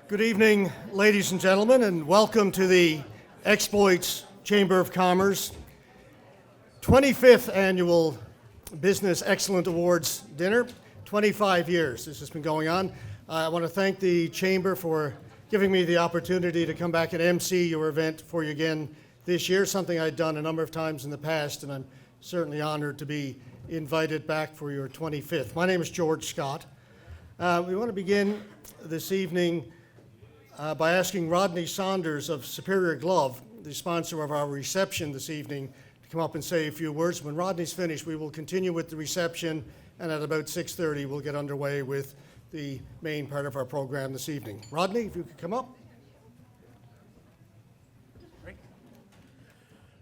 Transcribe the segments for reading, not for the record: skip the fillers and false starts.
Good evening, ladies and gentlemen, and welcome to the Exploits Chamber of Commerce 25th Annual Business Excellence Awards Dinner. 25 years this has been going on. I want to thank the Chamber for giving me the opportunity to come back and MC your event for you again this year, something I'd done a number of times in the past, and I'm certainly honored to be invited back for your 25th. My name is George Scott. We want to begin this evening by asking Rodney Saunders of Superior Glove, the sponsor of our reception this evening, to come up and say a few words. When Rodney's finished, we will continue with the reception, and at about 6:30, we'll get underway with the main part of our program this evening. Rodney, if you could come up. Great.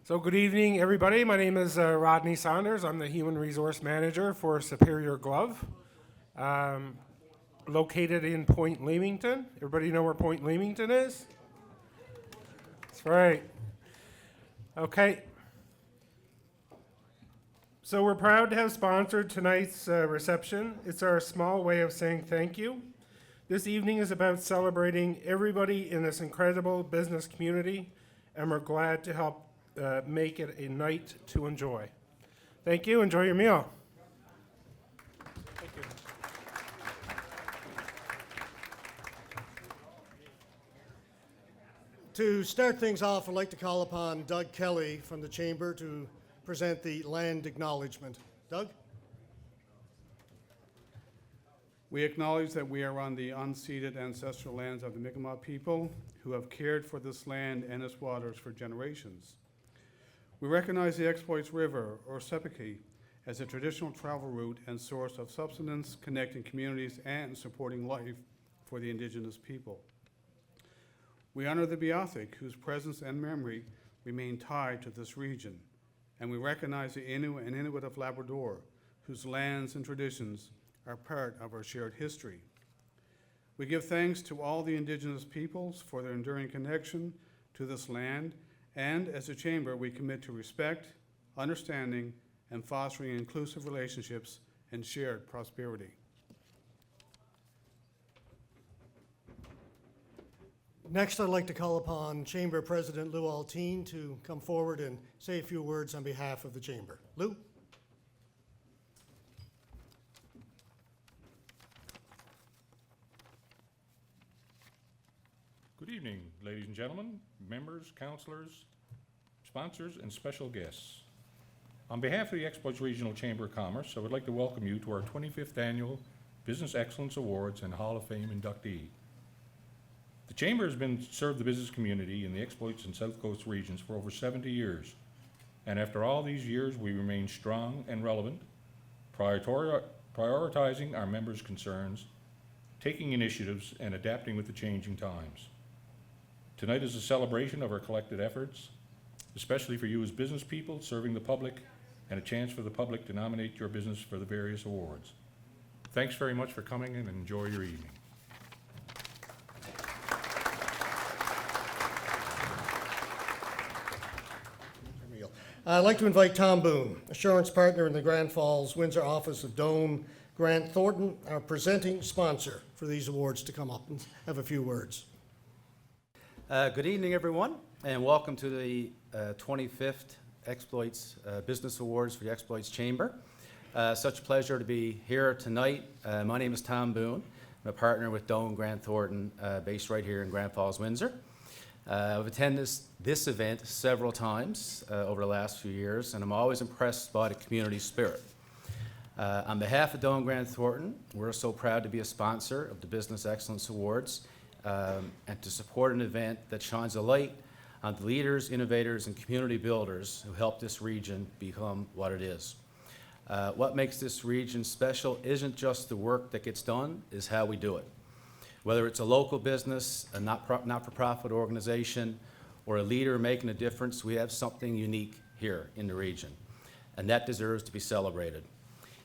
So good evening, everybody. My name is Rodney Saunders. I'm the Human Resource Manager for Superior Glove. Located in Point Leamington. Everybody know where Point Leamington is? That's right. Okay. So we're proud to have sponsored tonight's reception. It's our small way of saying thank you. This evening is about celebrating everybody in this incredible business community, and we're glad to help make it a night to enjoy. Thank you. Enjoy your meal. To start things off, I'd like to call upon Doug Kelly from the Chamber to present the land acknowledgement. Doug? We acknowledge that we are on the unceded ancestral lands of the Mi'kmaq people who have cared for this land and its waters for generations. We recognize the Exploits River, or Sepiki, as a traditional travel route and source of subsistence, connecting communities and supporting life for the indigenous people. We honor the Beothuk, whose presence and memory remain tied to this region, and we recognize the Inuit and Inuit of Labrador, whose lands and traditions are part of our shared history. We give thanks to all the indigenous peoples for their enduring connection to this land, and as a chamber, we commit to respect, understanding, and fostering inclusive relationships and shared prosperity. Next, I'd like to call upon Chamber President Lou Alteen to come forward and say a few words on behalf of the Chamber. Lou? Good evening, ladies and gentlemen, members, councilors, sponsors, and special guests. On behalf of the Exploits Regional Chamber of Commerce, I would like to welcome you to our 25th Annual Business Excellence Awards and Hall of Fame inductee. The Chamber has been served the business community in the Exploits and South Coast regions for over 70 years, and after all these years, we remain strong and relevant, prioritizing our members' concerns, taking initiatives, and adapting with the changing times. Tonight is a celebration of our collected efforts, especially for you as business people serving the public, and a chance for the public to nominate your business for the various awards. Thanks very much for coming and enjoy your evening. I'd like to invite Tom Boone, Assurance Partner in the Grand Falls Windsor office of Doane Grant Thornton, our presenting sponsor for these awards, to come up and have a few words. Good evening, everyone, and welcome to the 25th Exploits Business Awards for the Exploits Chamber. Such a pleasure to be here tonight. My name is Tom Boone. I'm a partner with Doane Grant Thornton, based right here in Grand Falls, Windsor. I've attended this event several times over the last few years, and I'm always impressed by the community spirit. On behalf of Doane Grant Thornton, we're so proud to be a sponsor of the Business Excellence Awards and to support an event that shines a light on the leaders, innovators, and community builders who help this region become what it is. What makes this region special isn't just the work that gets done, is how we do it. Whether it's a local business, a not-for-profit organization, or a leader making a difference, we have something unique here in the region, and that deserves to be celebrated.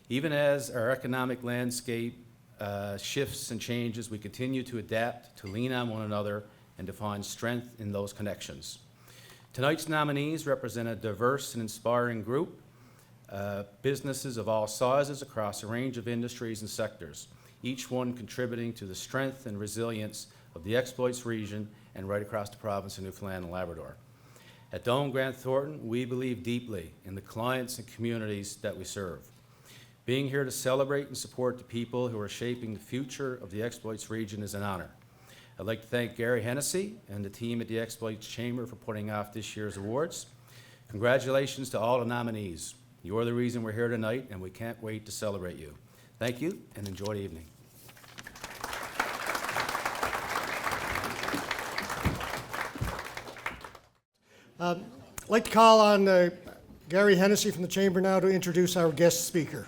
Even as our economic landscape shifts and changes, we continue to adapt, to lean on one another, and to find strength in those connections. Tonight's nominees represent a diverse and inspiring group, businesses of all sizes across a range of industries and sectors, each one contributing to the strength and resilience of of the Exploits region and right across the province of Newfoundland and Labrador. At Dome Grant Thornton, we believe deeply in the clients and communities that we serve. Being here to celebrate and support the people who are shaping the future of the Exploits region is an honor. I'd like to thank Gary Hennessy and the team at the Exploits Chamber for putting off this year's awards. Congratulations to all the nominees. You're the reason we're here tonight, and we can't wait to celebrate you. Thank you, and enjoy the evening. I'd like to call on Gary Hennessy from the Chamber now to introduce our guest speaker.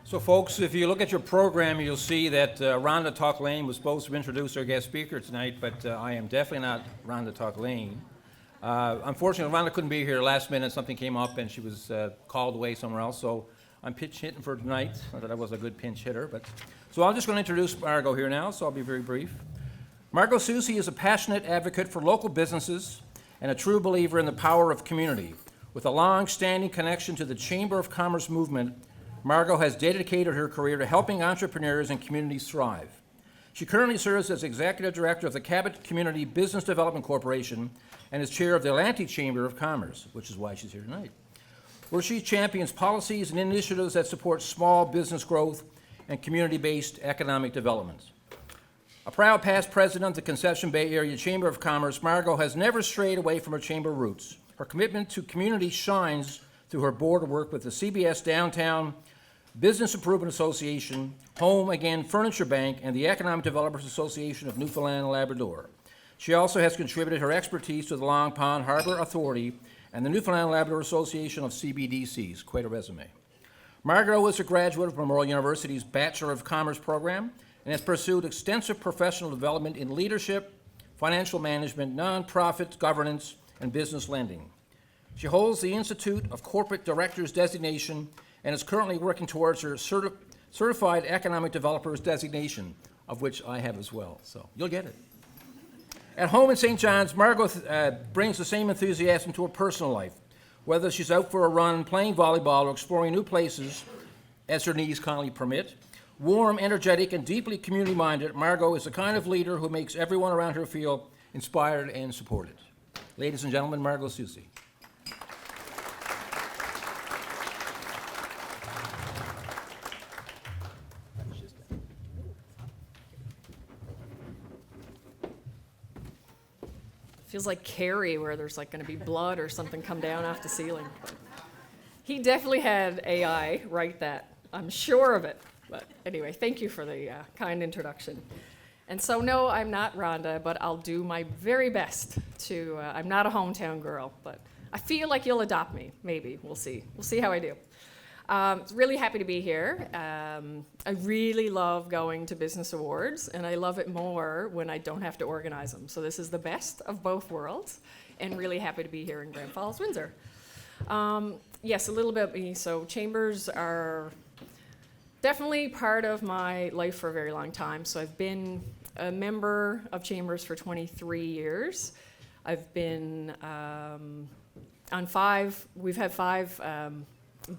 So folks, if you look at your program, you'll see that Rhonda Talk-Lane was supposed to introduce our guest speaker tonight, but I am definitely not Rhonda Talk-Lane. Unfortunately, Rhonda couldn't be here last minute. Something came up and she was called away somewhere else. So I'm pinch hitting for tonight. Not that I was a good pinch hitter, but so I'm just going to introduce Margot here now. So I'll be very brief. Margot Soucy is a passionate advocate for local businesses and a true believer in the power of community. With a long-standing connection to the Chamber of Commerce movement, Margot has dedicated her career to helping entrepreneurs and communities thrive. She currently serves as Executive Director of the Cabot Community Business Development Corporation and is Chair of the Atlantic Chamber of Commerce, which is why she's here tonight, where she champions policies and initiatives that support small business growth and community-based economic development. A proud past president of the Conception Bay Area Chamber of Commerce, Margot has never strayed away from her chamber roots. Her commitment to community shines through her board work with the CBS Downtown Business Improvement Association, Home Again Furniture Bank, and the Economic Developers Association of Newfoundland and Labrador. She also has contributed her expertise to the Long Pond Harbor Authority and the Newfoundland and Labrador Association of CBDCs. Quite a resume. Margot is a graduate of Memorial University's Bachelor of Commerce program and has pursued extensive professional development in leadership, financial management, nonprofit governance, and business lending. She holds the Institute of Corporate Directors designation and is currently working towards her Certified Economic Developers designation, of which I have as well, so you'll get it. At home in St. John's, Margot brings the same enthusiasm to her personal life, whether she's out for a run, playing volleyball, or exploring new places as her knees kindly permit. Warm, energetic, and deeply community-minded, Margot is the kind of leader who makes everyone around her feel inspired and supported. Ladies and gentlemen, Margot Soucy. Feels like Carrie, where there's like going to be blood or something come down off the ceiling. But he definitely had AI write that. I'm sure of it. But anyway, thank you for the kind introduction. And so, no, I'm not Rhonda, but I'll do my very best to. I'm not a hometown girl, but I feel like you'll adopt me. Maybe we'll see. We'll see how I do. Really happy to be here. I really love going to business awards, and I love it more when I don't have to organize them. So this is the best of both worlds, and really happy to be here in Grand Falls, Windsor. Yes, a little bit about me. So chambers are definitely part of my life for a very long time. So I've been a member of chambers for 23 years. I've been on five. We've had five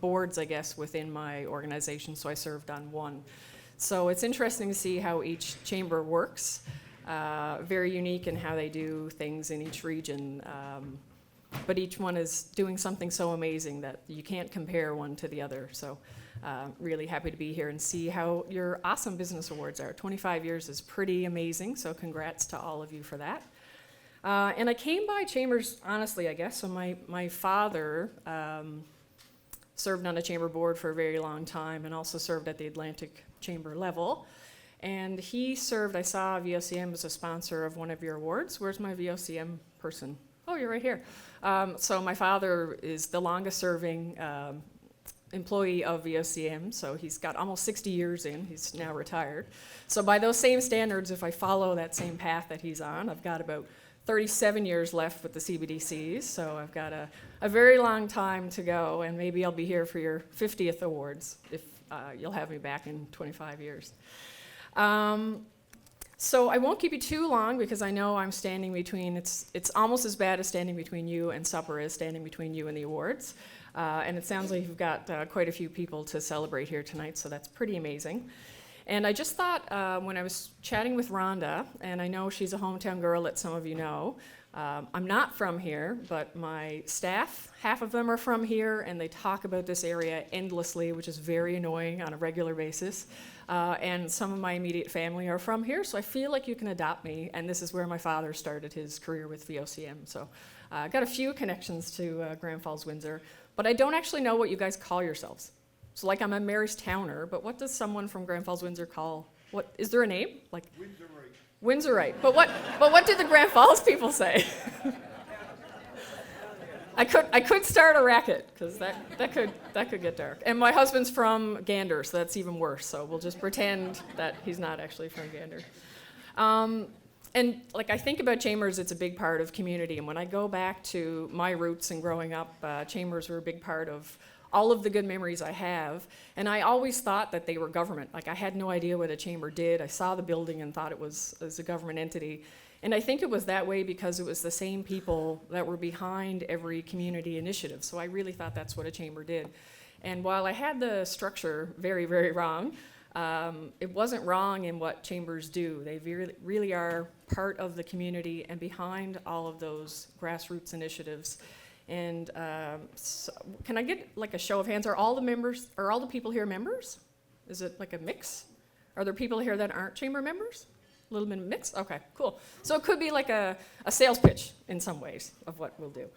boards, I guess, within my organization, so I served on one. So it's interesting to see how each chamber works, very unique in how they do things in each region, but each one is doing something so amazing that you can't compare one to the other. So really happy to be here and see how your awesome business awards are. 25 years is pretty amazing, so congrats to all of you for that. And I came by chambers, honestly, I guess. So my father served on a chamber board for a very long time and also served at the Atlantic Chamber level. And he served, I saw VOCM as a sponsor of one of your awards. Where's my VOCM person? Oh, you're right here. So my father is the longest serving employee of VOCM, so he's got almost 60 years in. He's now retired. So by those same standards, if I follow that same path that he's on, I've got about 37 years left with the CBDCs, so I've got a very long time to go, and maybe I'll be here for your 50th awards if you'll have me back in 25 years. So I won't keep you too long because I know I'm standing between, it's almost as bad as standing between you and supper is standing between you and the awards. And it sounds like you've got quite a few people to celebrate here tonight, so that's pretty amazing. And I just thought when I was chatting with Rhonda, and I know she's a hometown girl that some of you know, I'm not from here, but my staff, half of them are from here, and they talk about this area endlessly, which is very annoying on a regular basis. And some of my immediate family are from here, so I feel like you can adopt me, and this is where my father started his career with VOCM. So I got a few connections to Grand Falls, Windsor, but I don't actually know what you guys call yourselves. So like I'm a Mary's-towner, but what does someone from Grand Falls, Windsor call, what, is there a name? Like Windsorite. But what do the Grand Falls people say? I could start a racket because that could get dark. And my husband's from Gander, so that's even worse. So we'll just pretend that he's not actually from Gander. And like I think about Chambers, it's a big part of community. And when I go back to my roots and growing up, Chambers were a big part of all of the good memories I have. And I always thought that they were government. Like I had no idea what a chamber did. I saw the building and thought it was a government entity. And I think it was that way because it was the same people that were behind every community initiative. So I really thought that's what a chamber did. And while I had the structure very, very wrong, it wasn't wrong in what chambers do. They really are part of the community and behind all of those grassroots initiatives. And so can I get like a show of hands? Are all the people here members? Is it like a mix? Are there people here that aren't chamber members? A little bit of mix? Okay, cool. So it could be like a sales pitch in some ways of what we'll do.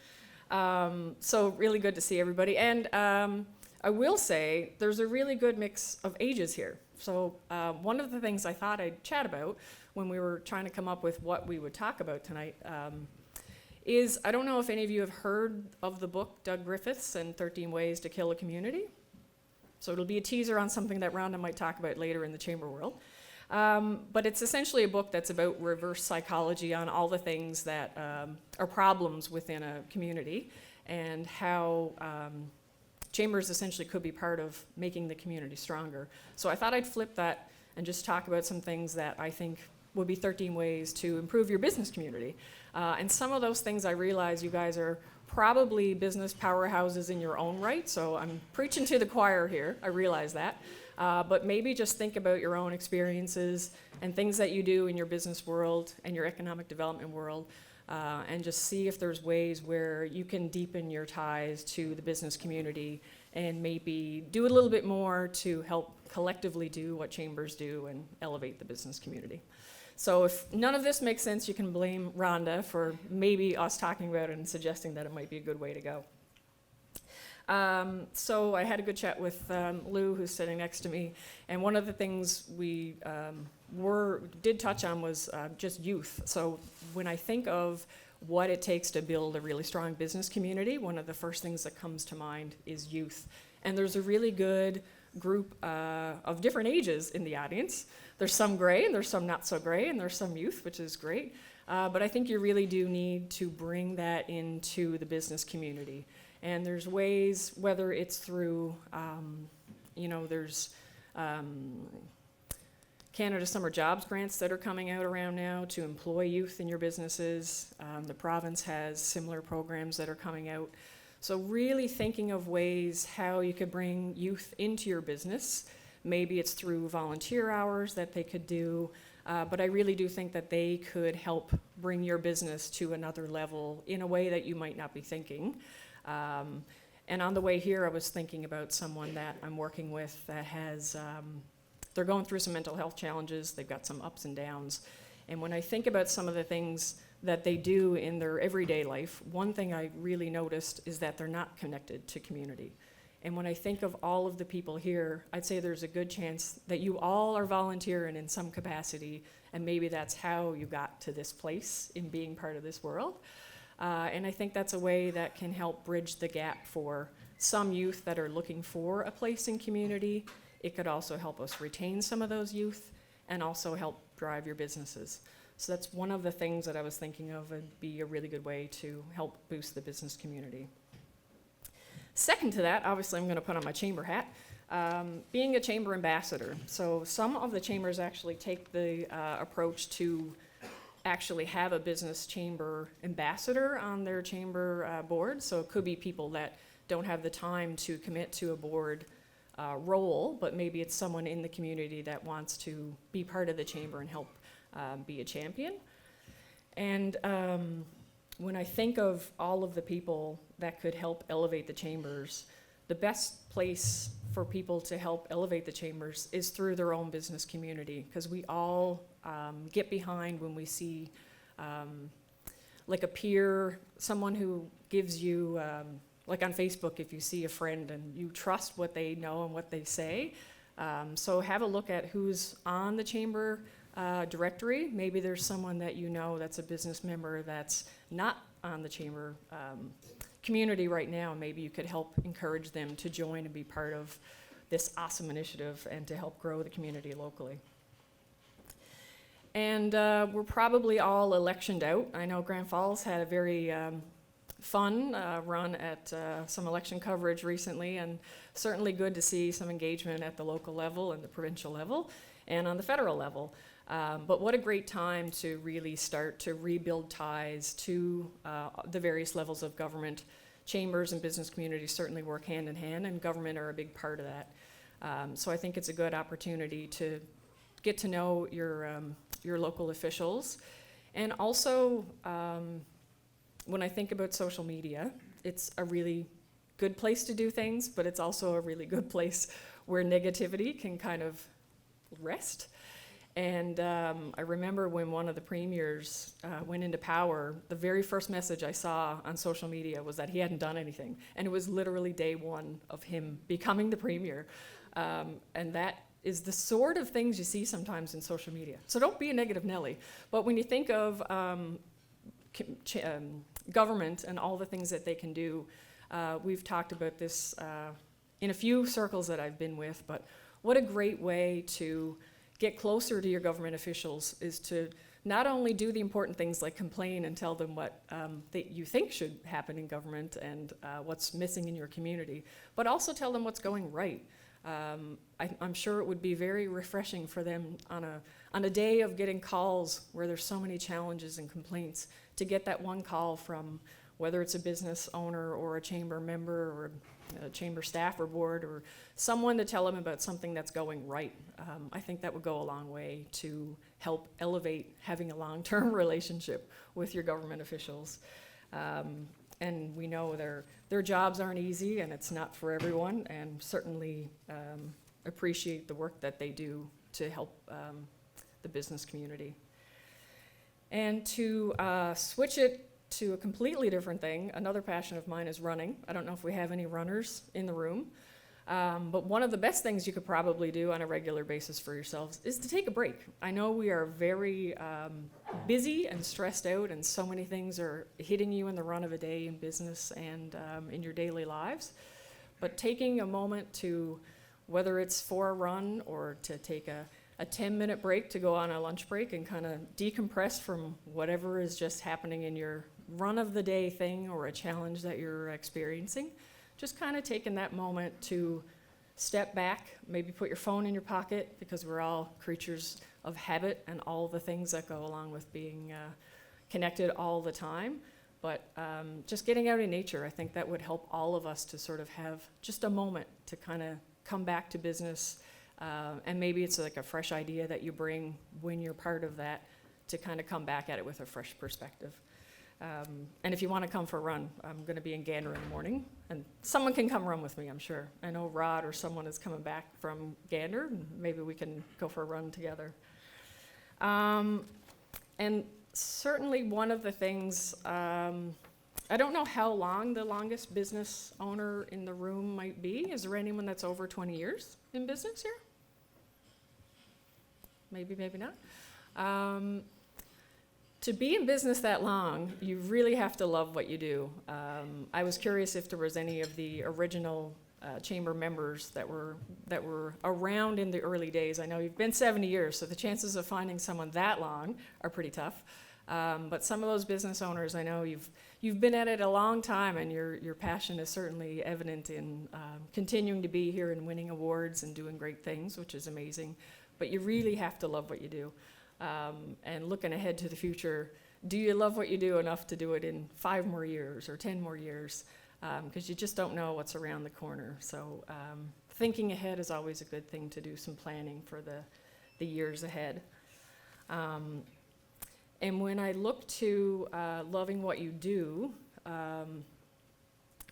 So really good to see everybody. And I will say there's a really good mix of ages here. So one of the things I thought I'd chat about when we were trying to come up with what we would talk about tonight is, I don't know if any of you have heard of the book Doug Griffiths and 13 Ways to Kill a Community. So it'll be a teaser on something that Rhonda might talk about later in the chamber world. But it's essentially a book that's about reverse psychology on all the things that are problems within a community and how chambers essentially could be part of making the community stronger. So I thought I'd flip that and just talk about some things that I think would be 13 ways to improve your business community. And some of those things I realize you guys are probably business powerhouses in your own right, so I'm preaching to the choir here, I realize that. But maybe just think about your own experiences and things that you do in your business world and your economic development world, and just see if there's ways where you can deepen your ties to the business community and maybe do a little bit more to help collectively do what chambers do and elevate the business community. So if none of this makes sense, you can blame Rhonda for maybe us talking about it and suggesting that it might be a good way to go. So I had a good chat with Lou, who's sitting next to me, and one of the things we did touch on was just youth. So when I think of what it takes to build a really strong business community, one of the first things that comes to mind is youth. And there's a really good group of different ages in the audience. There's some gray, and there's some not so gray, and there's some youth, which is great. But I think you really do need to bring that into the business community. And there's ways, whether it's through, there's Canada Summer Jobs grants that are coming out around now to employ youth in your businesses. The province has similar programs that are coming out. So really thinking of ways how you could bring youth into your business. Maybe it's through volunteer hours that they could do, but I really do think that they could help bring your business to another level in a way that you might not be thinking. And on the way here, I was thinking about someone that I'm working with that has, they're going through some mental health challenges, they've got some ups and downs. And when I think about some of the things that they do in their everyday life, one thing I really noticed is that they're not connected to community. And when I think of all of the people here, I'd say there's a good chance that you all are volunteering in some capacity, and maybe that's how you got to this place in being part of this world. And I think that's a way that can help bridge the gap for some youth that are looking for a place in community. It could also help us retain some of those youth and also help drive your businesses. So that's one of the things that I was thinking of would be a really good way to help boost the business community. Second to that, obviously I'm going to put on my chamber hat. being a chamber ambassador. So some of the chambers actually take the approach to actually have a business chamber ambassador on their chamber board. So it could be people that don't have the time to commit to a board role, but maybe it's someone in the community that wants to be part of the chamber and help be a champion. And when I think of all of the people that could help elevate the chambers, the best place for people to help elevate the chambers is through their own business community, because we all get behind when we see like a peer, someone who gives you, like on Facebook, if you see a friend and you trust what they know and what they say. So have a look at who's on the chamber directory. Maybe there's someone that you know that's a business member that's not on the chamber community right now. Maybe you could help encourage them to join and be part of this awesome initiative and to help grow the community locally. And we're probably all electioned out. I know Grand Falls had a very fun run at some election coverage recently, and certainly good to see some engagement at the local level and the provincial level and on the federal level. But what a great time to really start to rebuild ties to the various levels of government. Chambers and business communities certainly work hand in hand, and government are a big part of that. So I think it's a good opportunity to get to know your local officials. And also, when I think about social media, it's a really good place to do things, but it's also a really good place where negativity can kind of rest. And I remember when one of the premiers went into power, the very first message I saw on social media was that he hadn't done anything. And it was literally day one of him becoming the premier. And that is the sort of things you see sometimes in social media. So don't be a negative Nelly. But when you think of government and all the things that they can do, we've talked about this in a few circles that I've been with, but what a great way to get closer to your government officials is to not only do the important things like complain and tell them what that you think should happen in government and what's missing in your community, but also tell them what's going right. I'm sure it would be very refreshing for them on a day of getting calls where there's so many challenges and complaints, to get that one call from whether it's a business owner or a chamber member or a chamber staff or board or someone to tell them about something that's going right. I think that would go a long way to help elevate having a long-term relationship with your government officials. And we know their jobs aren't easy and it's not for everyone, and certainly appreciate the work that they do to help the business community. And to switch it to a completely different thing, another passion of mine is running. I don't know if we have any runners in the room, but one of the best things you could probably do on a regular basis for yourselves is to take a break. I know we are very busy and stressed out, and so many things are hitting you in the run of a day in business and in your daily lives, but taking a moment to, whether it's for a run or to take a 10-minute break to go on a lunch break and kind of decompress from whatever is just happening in your run-of-the-day thing or a challenge that you're experiencing. Just kind of taking that moment to step back, maybe put your phone in your pocket, because we're all creatures of habit and all the things that go along with being connected all the time. But just getting out in nature, I think that would help all of us to sort of have just a moment to kind of come back to business. And maybe it's like a fresh idea that you bring when you're part of that to kind of come back at it with a fresh perspective. And if you want to come for a run, I'm going to be in Gander in the morning, and someone can come run with me, I'm sure. I know Rod or someone is coming back from Gander, and maybe we can go for a run together. And certainly one of the things, I don't know how long the longest business owner in the room might be. Is there anyone that's over 20 years in business here? Maybe, maybe not. To be in business that long, you really have to love what you do. I was curious if there was any of the original chamber members that were around in the early days. I know you've been 70 years, so the chances of finding someone that long are pretty tough. But some of those business owners, I know you've been at it a long time, and your passion is certainly evident in continuing to be here and winning awards and doing great things, which is amazing. But you really have to love what you do. And looking ahead to the future, do you love what you do enough to do it in 5 more years or 10 more years? Because you just don't know what's around the corner. So thinking ahead is always a good thing to do some planning for the years ahead. And when I look to loving what you do,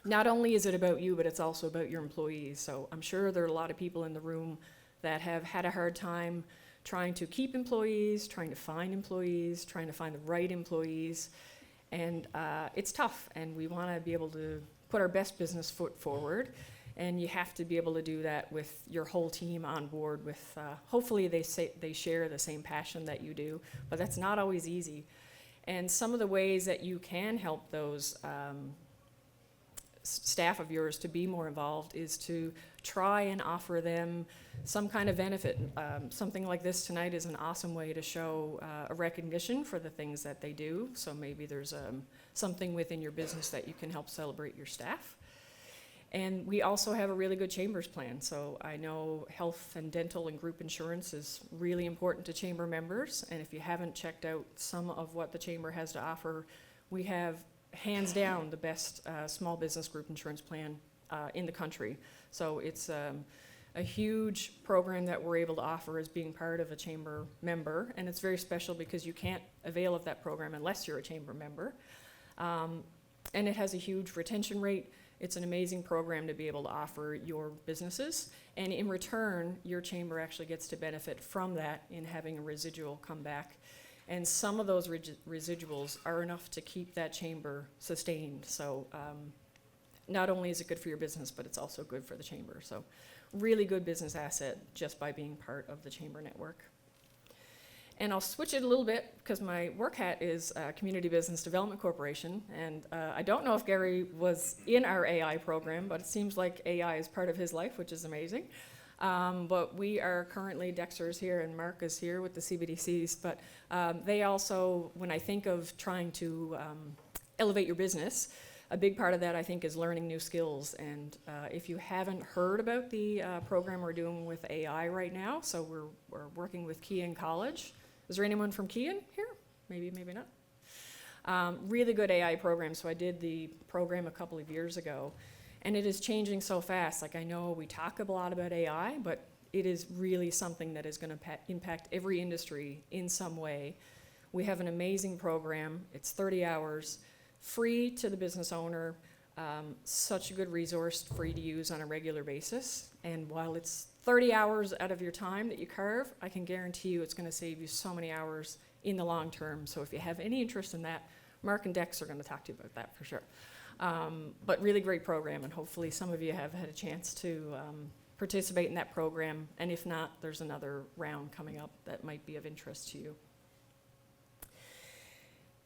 not only is it about you, but it's also about your employees. So I'm sure there are a lot of people in the room that have had a hard time trying to keep employees, trying to find employees, trying to find the right employees. And it's tough, and we want to be able to put our best business foot forward. And you have to be able to do that with your whole team on board with, hopefully they share the same passion that you do, but that's not always easy. And some of the ways that you can help those staff of yours to be more involved is to try and offer them some kind of benefit. Something like this tonight is an awesome way to show a recognition for the things that they do. So maybe there's something within your business that you can help celebrate your staff. And we also have a really good Chambers plan. So I know health and dental and group insurance is really important to Chamber members. And if you haven't checked out some of what the Chamber has to offer, we have hands down the best small business group insurance plan in the country. So it's a huge program that we're able to offer as being part of a Chamber member. And it's very special because you can't avail of that program unless you're a Chamber member. And it has a huge retention rate. It's an amazing program to be able to offer your businesses. And in return, your Chamber actually gets to benefit from that in having a residual come back. And some of those residuals are enough to keep that Chamber sustained. So not only is it good for your business, but it's also good for the Chamber. So really good business asset just by being part of the Chamber network. And I'll switch it a little bit because my work hat is Community Business Development Corporation. And I don't know if Gary was in our AI program, but it seems like AI is part of his life, which is amazing. But we are currently, Dexter's here and Mark is here with the CBDCs. But they also, when I think of trying to elevate your business, a big part of that I think is learning new skills. And if you haven't heard about the program we're doing with AI right now, so we're working with Kean College. Is there anyone from Kean here? Maybe, maybe not. Really good AI program. So I did the program a couple of years ago, and it is changing so fast. Like I know we talk a lot about AI, but it is really something that is going to impact every industry in some way. We have an amazing program. It's 30 hours, free to the business owner, such a good resource, free to use on a regular basis. And while it's 30 hours out of your time that you carve, I can guarantee you it's going to save you so many hours in the long term. So if you have any interest in that, Mark and Dex are going to talk to you about that for sure. But really great program, and hopefully some of you have had a chance to participate in that program. And if not, there's another round coming up that might be of interest to you.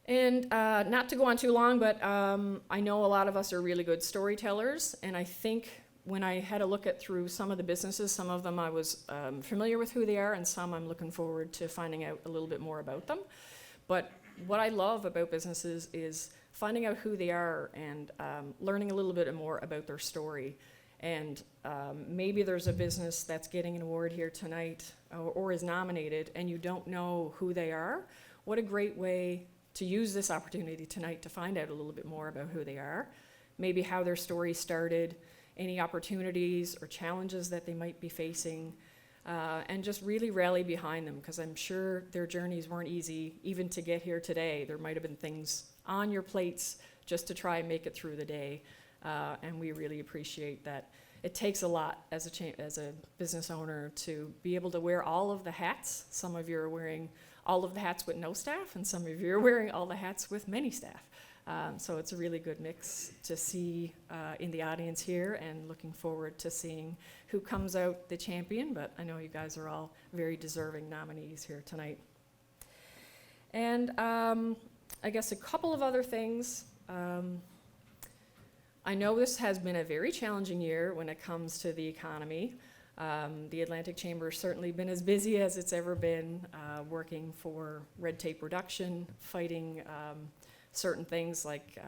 And not to go on too long, but I know a lot of us are really good storytellers, and I think when I had a look at through some of the businesses, some of them I was familiar with who they are, and some I'm looking forward to finding out a little bit more about them. But what I love about businesses is finding out who they are and learning a little bit more about their story. And maybe there's a business that's getting an award here tonight or is nominated, and you don't know who they are. What a great way to use this opportunity tonight to find out a little bit more about who they are, maybe how their story started, any opportunities or challenges that they might be facing, and just really rally behind them, because I'm sure their journeys weren't easy even to get here today. There might have been things on your plates just to try and make it through the day, and we really appreciate that. It takes a lot as a business owner to be able to wear all of the hats. Some of you are wearing all of the hats with no staff, and some of you are wearing all the hats with many staff. So it's a really good mix to see in the audience here, and looking forward to seeing who comes out the champion, but I know you guys are all very deserving nominees here tonight. And I guess a couple of other things. I know this has been a very challenging year when it comes to the economy. The Atlantic Chamber has certainly been as busy as it's ever been, working for red tape reduction, fighting certain things like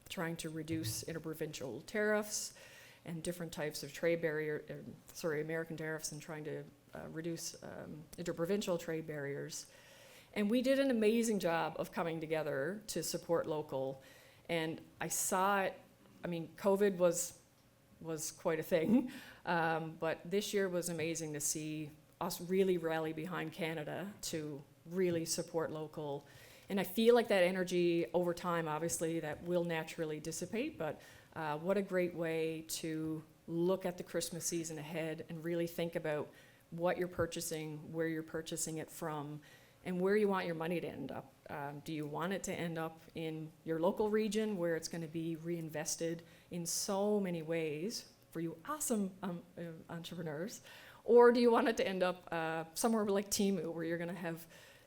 trying to reduce interprovincial tariffs and different types of trade American tariffs, and trying to reduce interprovincial trade barriers. And we did an amazing job of coming together to support local. And I saw it, I mean, COVID was quite a thing, but this year was amazing to see us really rally behind Canada to really support local. And I feel like that energy over time, obviously, that will naturally dissipate, but what a great way to look at the Christmas season ahead and really think about what you're purchasing, where you're purchasing it from, and where you want your money to end up. Do you want it to end up in your local region where it's going to be reinvested in so many ways for you awesome entrepreneurs? Or do you want it to end up somewhere like Temu, where you're going to have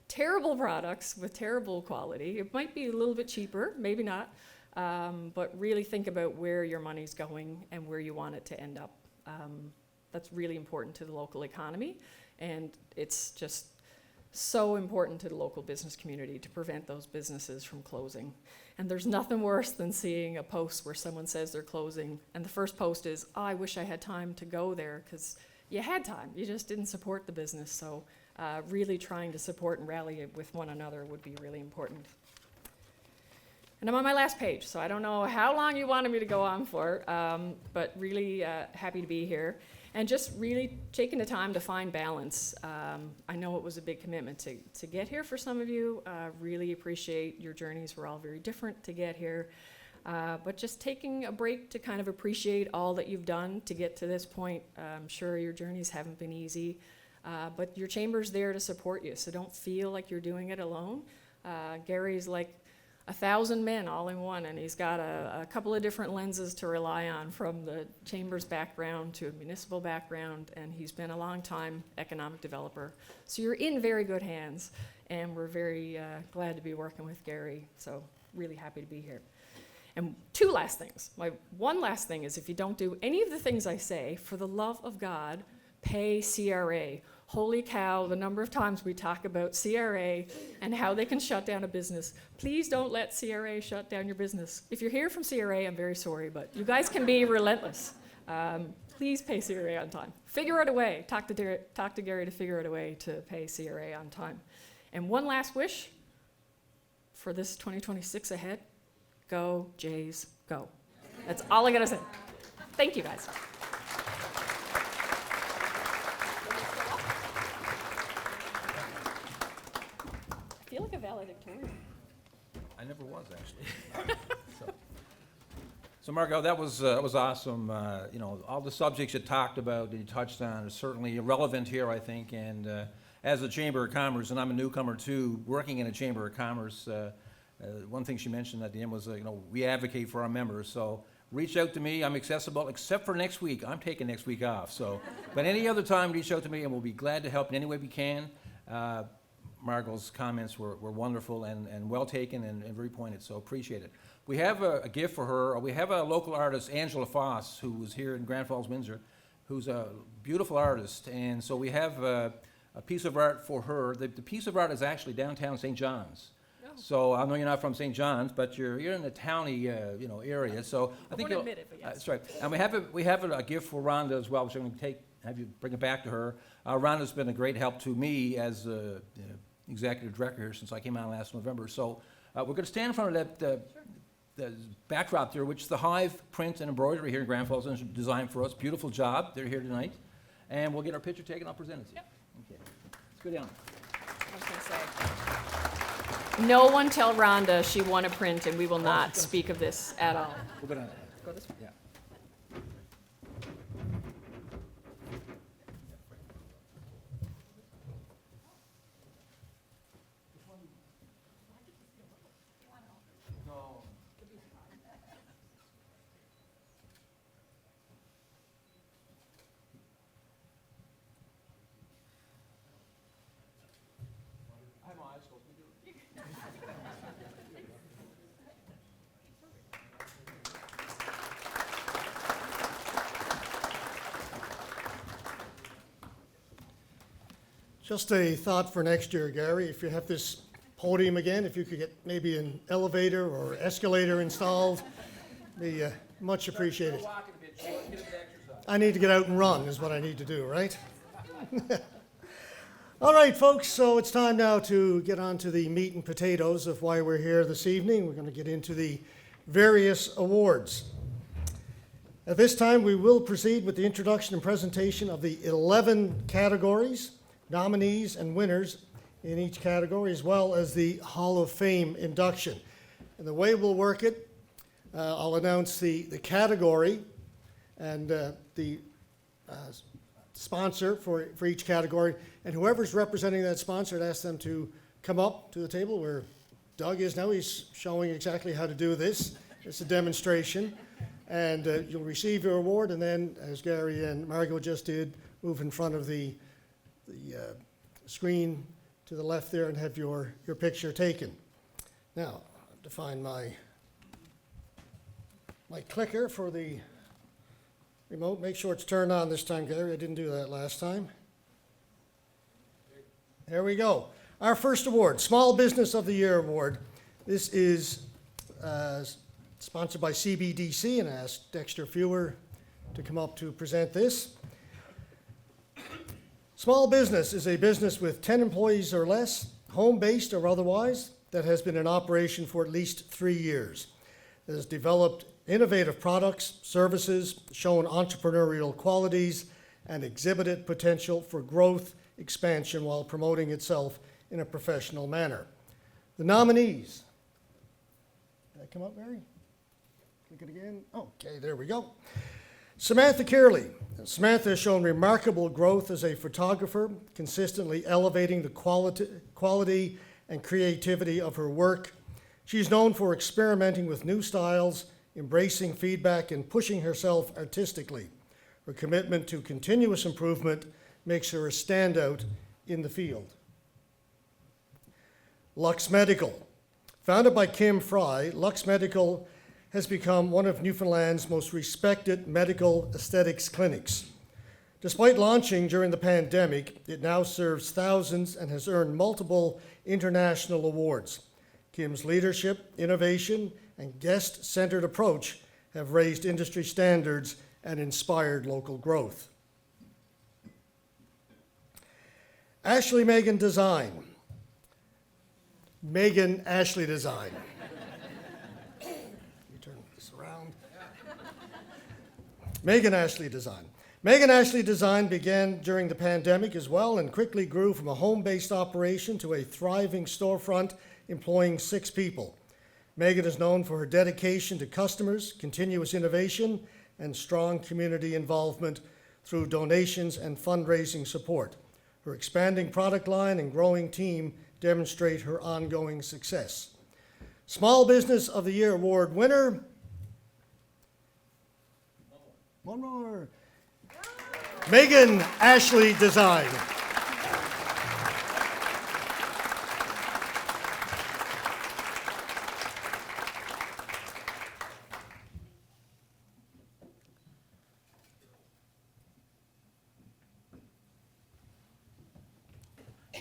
terrible products with terrible quality? It might be a little bit cheaper, maybe not, but really think about where your money's going and where you want it to end up. That's really important to the local economy, and it's just so important to the local business community to prevent those businesses from closing. And there's nothing worse than seeing a post where someone says they're closing, and the first post is, oh, I wish I had time to go there, because you had time, you just didn't support the business. So really trying to support and rally with one another would be really important. And I'm on my last page, so I don't know how long you wanted me to go on for, but really happy to be here. And just really taking the time to find balance. I know it was a big commitment to get here for some of you. Really appreciate your journeys. We're all very different to get here. But just taking a break to kind of appreciate all that you've done to get to this point. I'm sure your journeys haven't been easy, but your chamber's there to support you, so don't feel like you're doing it alone. Gary's like 1,000 men all in one, and he's got a couple of different lenses to rely on, from the chamber's background to a municipal background, and he's been a long time economic developer. So you're in very good hands, and we're very glad to be working with Gary, so really happy to be here. And two last things. My one last thing is, if you don't do any of the things I say, for the love of God, pay CRA. Holy cow, the number of times we talk about CRA and how they can shut down a business. Please don't let CRA shut down your business. If you're here from CRA, I'm very sorry, but you guys can be relentless. Please pay CRA on time. Figure out a way. Talk to Gary to figure out a way to pay CRA on time. And one last wish for this 2026 ahead: go Jays, go. That's all I gotta say. Thank you, guys. I feel like a valedictorian. I never was, actually. So Margot, that was awesome. You know, all the subjects you talked about, that you touched on, are certainly relevant here, I think. And as a Chamber of Commerce, and I'm a newcomer too, working in a Chamber of Commerce, one thing she mentioned at the end was, you know, we advocate for our members. So reach out to me. I'm accessible, except for next week. I'm taking next week off. So, but any other time, reach out to me, and we'll be glad to help in any way we can. Margot's comments were wonderful and well taken and very pointed, so appreciate it. We have a gift for her. We have a local artist, Angela Foss, who was here in Grand Falls, Windsor, who's a beautiful artist, and so we have a piece of art for her. The piece of art is actually downtown St. John's. Oh. So I know you're not from St. John's, but you're in the towny area. So I think won't admit it, but yes. that's right. And we have a gift for Rhonda as well, which I'm going to have you bring it back to her. Rhonda's been a great help to me as executive director here since I came on last November. So we're going to stand in front of that the backdrop there, which is the Hive print and embroidery here in Grand Falls, designed for us. Beautiful job. They're here tonight. And we'll get our picture taken. I'll present it to you. Yep. Okay. Let's go down. I was gonna say, no one tell Rhonda she won a print, and we will not speak of this at all. We'll go down. Go this way. Yeah. Just a thought for next year, Gary, if you have this podium again, if you could get maybe an elevator or escalator installed, be much appreciated. I need to get out and run is what I need to do, right? All right, folks, so it's time now to get on to the meat and potatoes of why we're here this evening. We're going to get into the various awards. At this time, we will proceed with the introduction and presentation of the 11 categories, nominees and winners in each category, as well as the Hall of Fame induction. And the way we'll work it, I'll announce the category and the sponsor for each category, and whoever's representing that sponsor, I'd ask them to come up to the table where Doug is now. He's showing exactly how to do this. It's a demonstration, and you'll receive your award, and then, as Gary and Margot just did, move in front of the screen to the left there and have your picture taken. Now, I have to find my clicker for the remote. Make sure it's turned on this time, Gary. I didn't do that last time. There we go. Our first award, Small Business of the Year Award. This is sponsored by CBDC, and I asked Dexter Fewer to come up to present this. Small business is a business with 10 employees or less, home-based or otherwise, that has been in operation for at least 3 years. It has developed innovative products, services, shown entrepreneurial qualities, and exhibited potential for growth, expansion, while promoting itself in a professional manner. The nominees. Did that come up, Mary? Click it again. Okay, there we go. Samantha Kearley. Samantha has shown remarkable growth as a photographer, consistently elevating the quality and creativity of her work. She's known for experimenting with new styles, embracing feedback, and pushing herself artistically. Her commitment to continuous improvement makes her a standout in the field. Lux Medical. Founded by Kim Fry, Lux Medical has become one of Newfoundland's most respected medical aesthetics clinics. Despite launching during the pandemic, it now serves thousands and has earned multiple international awards. Kim's leadership, innovation, and guest-centered approach have raised industry standards and inspired local growth. Ashley Megan Design. Megan Ashley Design. Let me turn this around. Megan Ashley Design. Megan Ashley Design began during the pandemic as well and quickly grew from a home-based operation to a thriving storefront employing 6 people. Megan is known for her dedication to customers, continuous innovation, and strong community involvement through donations and fundraising support. Her expanding product line and growing team demonstrate her ongoing success. Small Business of the Year Award winner. One more. Megan Ashley Design.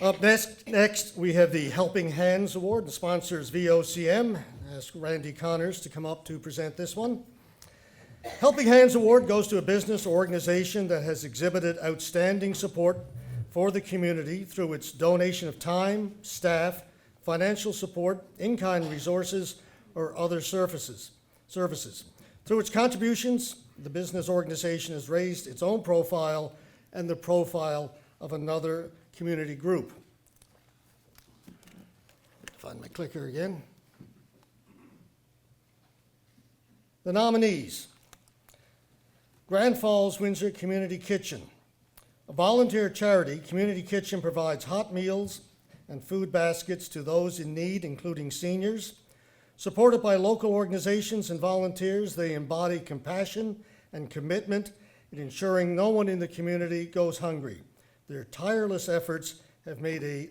Up next, we have the Helping Hands Award. The sponsor is VOCM. I ask Randy Connors to come up to present this one. Helping Hands Award goes to a business or organization that has exhibited outstanding support for the community through its donation of time, staff, financial support, in-kind resources, or other services. Through its contributions, the business organization has raised its own profile and the profile of another community group. Find my clicker again. The nominees. Grand Falls Windsor Community Kitchen. A volunteer charity, Community Kitchen provides hot meals and food baskets to those in need, including seniors. Supported by local organizations and volunteers, they embody compassion and commitment in ensuring no one in the community goes hungry. Their tireless efforts have made a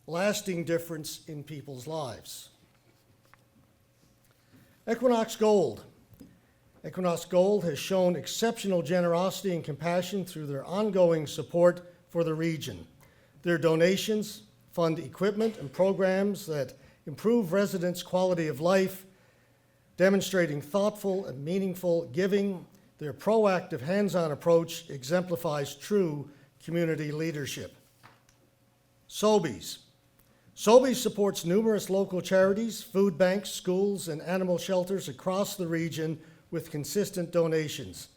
lasting difference in people's lives. Equinox Gold. Equinox Gold has shown exceptional generosity and compassion through their ongoing support for the region. Their donations fund equipment and programs that improve residents' quality of life, demonstrating thoughtful and meaningful giving. Their proactive, hands-on approach exemplifies true community leadership. Sobeys. Sobeys supports numerous local charities, food banks, schools, and animal shelters across the region with consistent donations.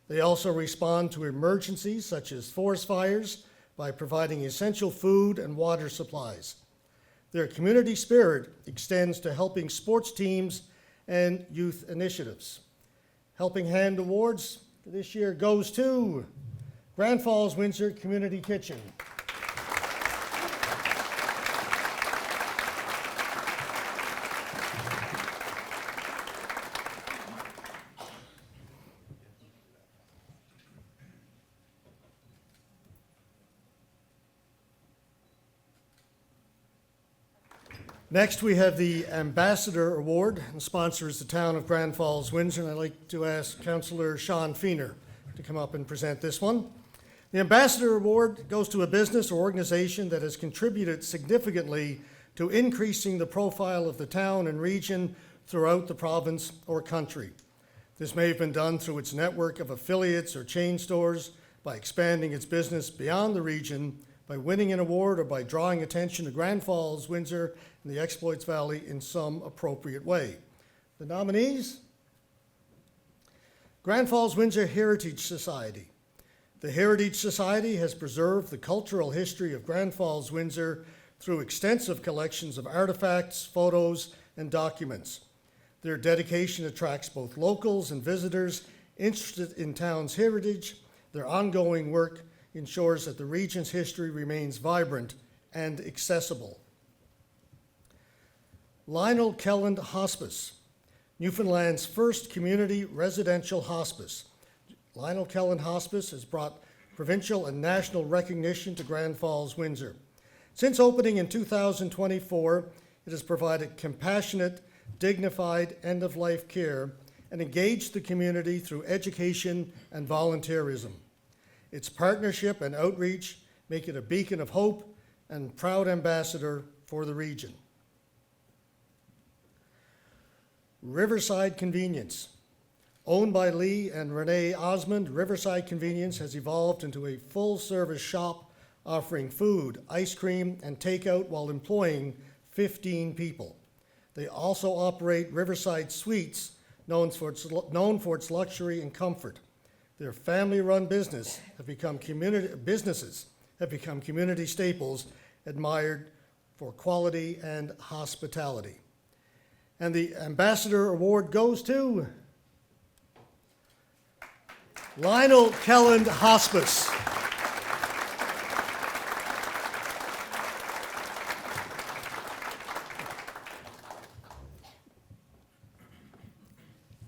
They also respond to emergencies such as forest fires by providing essential food and water supplies. Their community spirit extends to helping sports teams and youth initiatives. Helping Hand Awards this year goes to Grand Falls Windsor Community Kitchen. Next, we have the Ambassador Award, and sponsor is the town of Grand Falls, Windsor, and I'd like to ask Councillor Sean Feener to come up and present this one. The Ambassador Award goes to a business or organization that has contributed significantly to increasing the profile of the town and region throughout the province or country. This may have been done through its network of affiliates or chain stores, by expanding its business beyond the region, by winning an award, or by drawing attention to Grand Falls, Windsor, and the Exploits Valley in some appropriate way. The nominees: Grand Falls Windsor Heritage Society. The Heritage Society has preserved the cultural history of Grand Falls, Windsor through extensive collections of artifacts, photos, and documents. Their dedication attracts both locals and visitors interested in town's heritage. Their ongoing work ensures that the region's history remains vibrant and accessible. Lionel Kelland Hospice, Newfoundland's first community residential hospice. Lionel Kelland Hospice has brought provincial and national recognition to Grand Falls, Windsor. Since opening in 2024, it has provided compassionate, dignified end-of-life care and engaged the community through education and volunteerism. Its partnership and outreach make it a beacon of hope and proud ambassador for the region. Riverside Convenience. Owned by Lee and Renee Osmond, Riverside Convenience has evolved into a full-service shop offering food, ice cream, and takeout while employing 15 people. They also operate Riverside Suites, known for its luxury and comfort. Their family-run businesses have become community staples, admired for quality and hospitality. And the Ambassador Award goes to Lionel Kelland Hospice.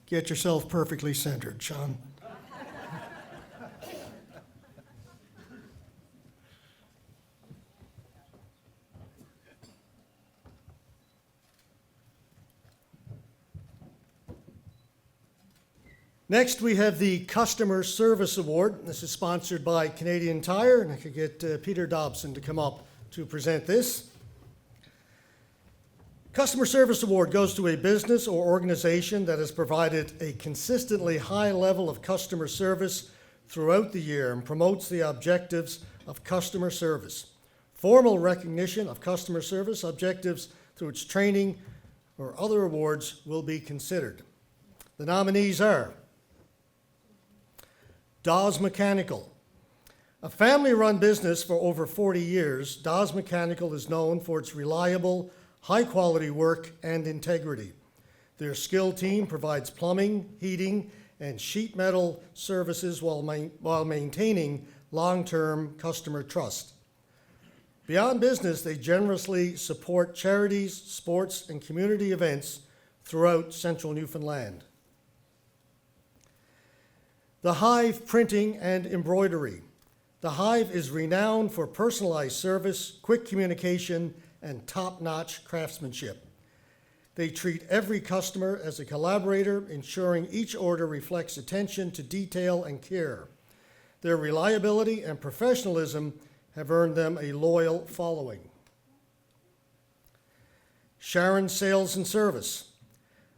Get yourself perfectly centered, Sean. Next, we have the Customer Service Award. This is sponsored by Canadian Tire, and I could get Peter Dobson to come up to present this. Customer Service Award goes to a business or organization that has provided a consistently high level of customer service throughout the year and promotes the objectives of customer service. Formal recognition of customer service objectives through its training or other awards will be considered. The nominees are Dawes Mechanical. A family-run business for over 40 years, Dawes Mechanical is known for its reliable, high-quality work and integrity. Their skilled team provides plumbing, heating, and sheet metal services while maintaining long-term customer trust. Beyond business, they generously support charities, sports, and community events throughout central Newfoundland. The Hive Printing and Embroidery. The Hive is renowned for personalized service, quick communication, and top-notch craftsmanship. They treat every customer as a collaborator, ensuring each order reflects attention to detail and care. Their reliability and professionalism have earned them a loyal following. Sharon Sales and Service.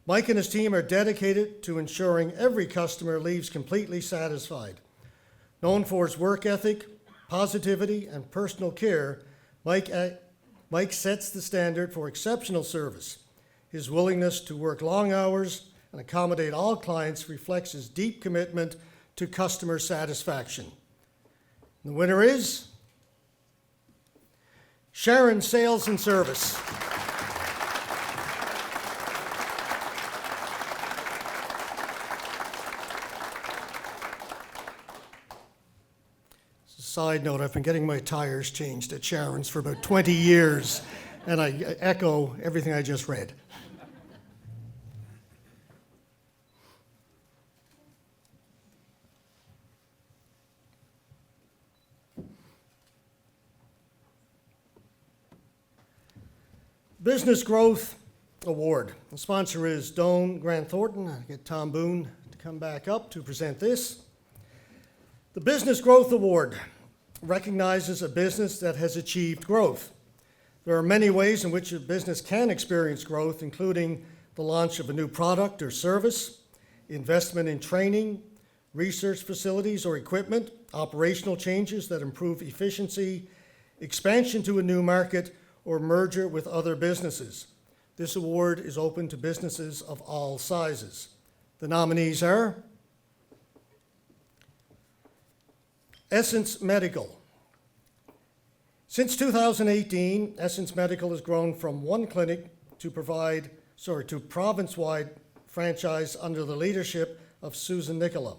Mike and his team are dedicated to ensuring every customer leaves completely satisfied. Known for his work ethic, positivity, and personal care, Mike sets the standard for exceptional service. His willingness to work long hours and accommodate all clients reflects his deep commitment to customer satisfaction. The winner is Sharon Sales and Service. Side note, I've been getting my tires changed at Sharon's for about 20 years, and I echo everything I just read. Business Growth Award. The sponsor is Doane Grant Thornton. I get Tom Boone to come back up to present this. The Business Growth Award recognizes a business that has achieved growth. There are many ways in which a business can experience growth, including the launch of a new product or service, investment in training, research facilities or equipment, operational changes that improve efficiency, expansion to a new market, or merger with other businesses. This award is open to businesses of all sizes. The nominees are Essence Medical. Since 2018, Essence Medical has grown from one clinic to province-wide franchise under the leadership of Susan Nicola.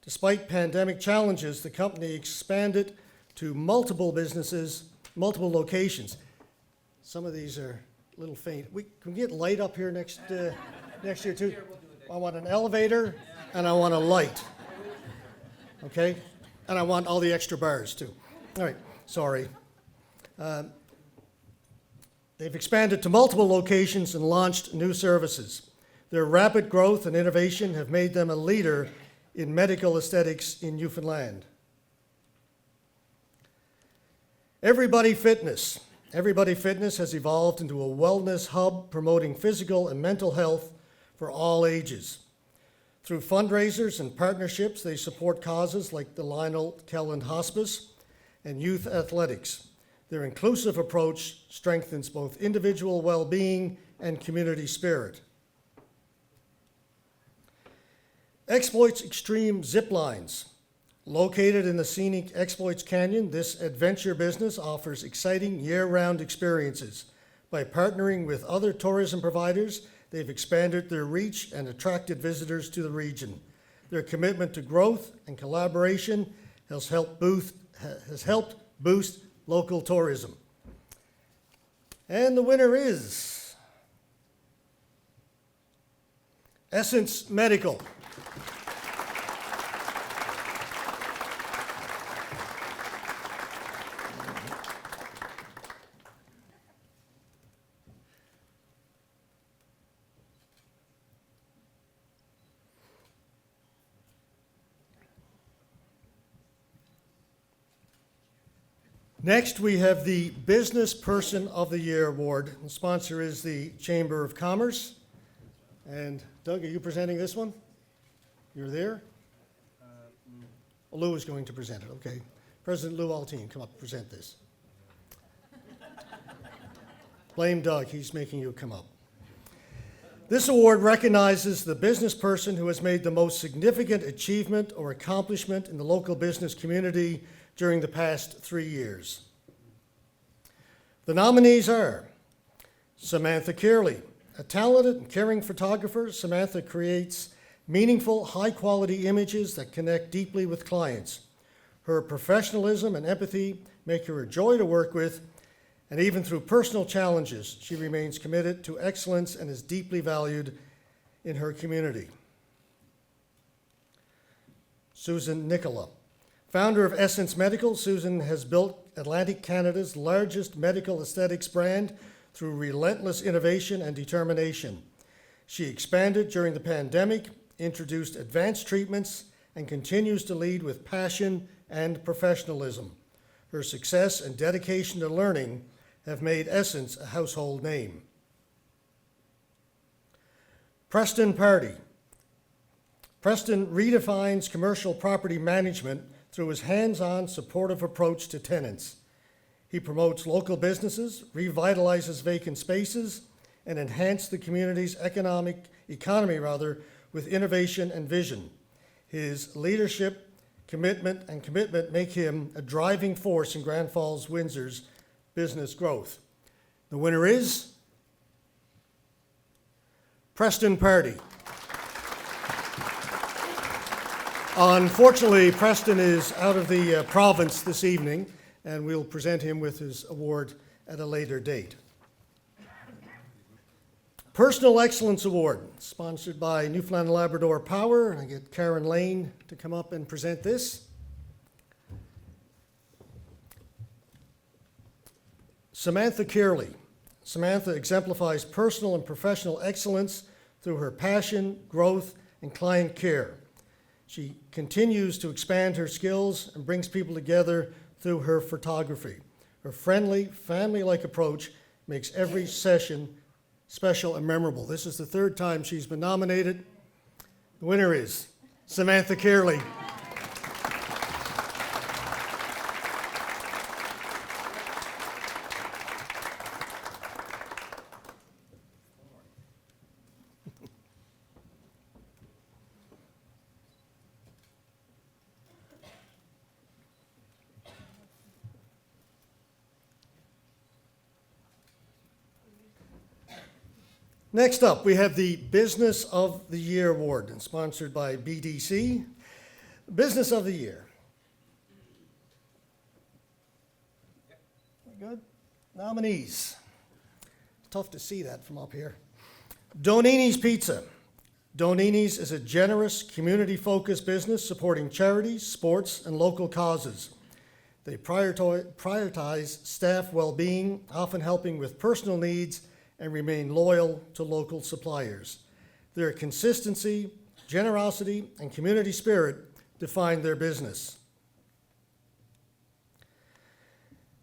Despite pandemic challenges, the company expanded to multiple locations. Some of these are a little faint. Can we get light up here next year too? I want an elevator and I want a light. Okay? And I want all the extra bars too. All right, sorry. They've expanded to multiple locations and launched new services. Their rapid growth and innovation have made them a leader in medical aesthetics in Newfoundland. Everybody Fitness. Everybody Fitness has evolved into a wellness hub promoting physical and mental health for all ages. Through fundraisers and partnerships, they support causes like the Lionel Kelland Hospice and youth athletics. Their inclusive approach strengthens both individual well-being and community spirit. Exploits Extreme Zip Lines. Located in the scenic Exploits Canyon, this adventure business offers exciting year-round experiences. By partnering with other tourism providers, they've expanded their reach and attracted visitors to the region. Their commitment to growth and collaboration has helped boost local tourism. And the winner is Essence Medical. Next, we have the Business Person of the Year Award. The sponsor is the Chamber of Commerce. And Doug, are you presenting this one? You're there? Lou is going to present it, okay. President Lou Alteen, come up and present this. Blame Doug, he's making you come up. This award recognizes the business person who has made the most significant achievement or accomplishment in the local business community during the past 3 years. The nominees are Samantha Kearley. A talented and caring photographer, Samantha creates meaningful, high-quality images that connect deeply with clients. Her professionalism and empathy make her a joy to work with, and even through personal challenges, she remains committed to excellence and is deeply valued in her community. Susan Nicola. Founder of Essence Medical, Susan has built Atlantic Canada's largest medical aesthetics brand through relentless innovation and determination. She expanded during the pandemic, introduced advanced treatments, and continues to lead with passion and professionalism. Her success and dedication to learning have made Essence a household name. Preston Pardee. Preston redefines commercial property management through his hands-on supportive approach to tenants. He promotes local businesses, revitalizes vacant spaces, and enhances the community's economy with innovation and vision. His leadership, commitment make him a driving force in Grand Falls Windsor's business growth. The winner is Preston Pardee. Unfortunately, Preston is out of the province this evening, and we'll present him with his award at a later date. Personal Excellence Award, sponsored by Newfoundland and Labrador Power, and I get Karen Lane to come up and present this. Samantha Kearley. Samantha exemplifies personal and professional excellence through her passion, growth, and client care. She continues to expand her skills and brings people together through her photography. Her friendly, family-like approach makes every session special and memorable. This is the third time she's been nominated. The winner is Samantha Kearley. Next up, we have the Business of the Year Award, and sponsored by BDC. Business of the Year. Good. Nominees. Tough to see that from up here. Donini's Pizza. Donini's is a generous, community-focused business supporting charities, sports, and local causes. They prioritize staff well-being, often helping with personal needs, and remain loyal to local suppliers. Their consistency, generosity, and community spirit define their business.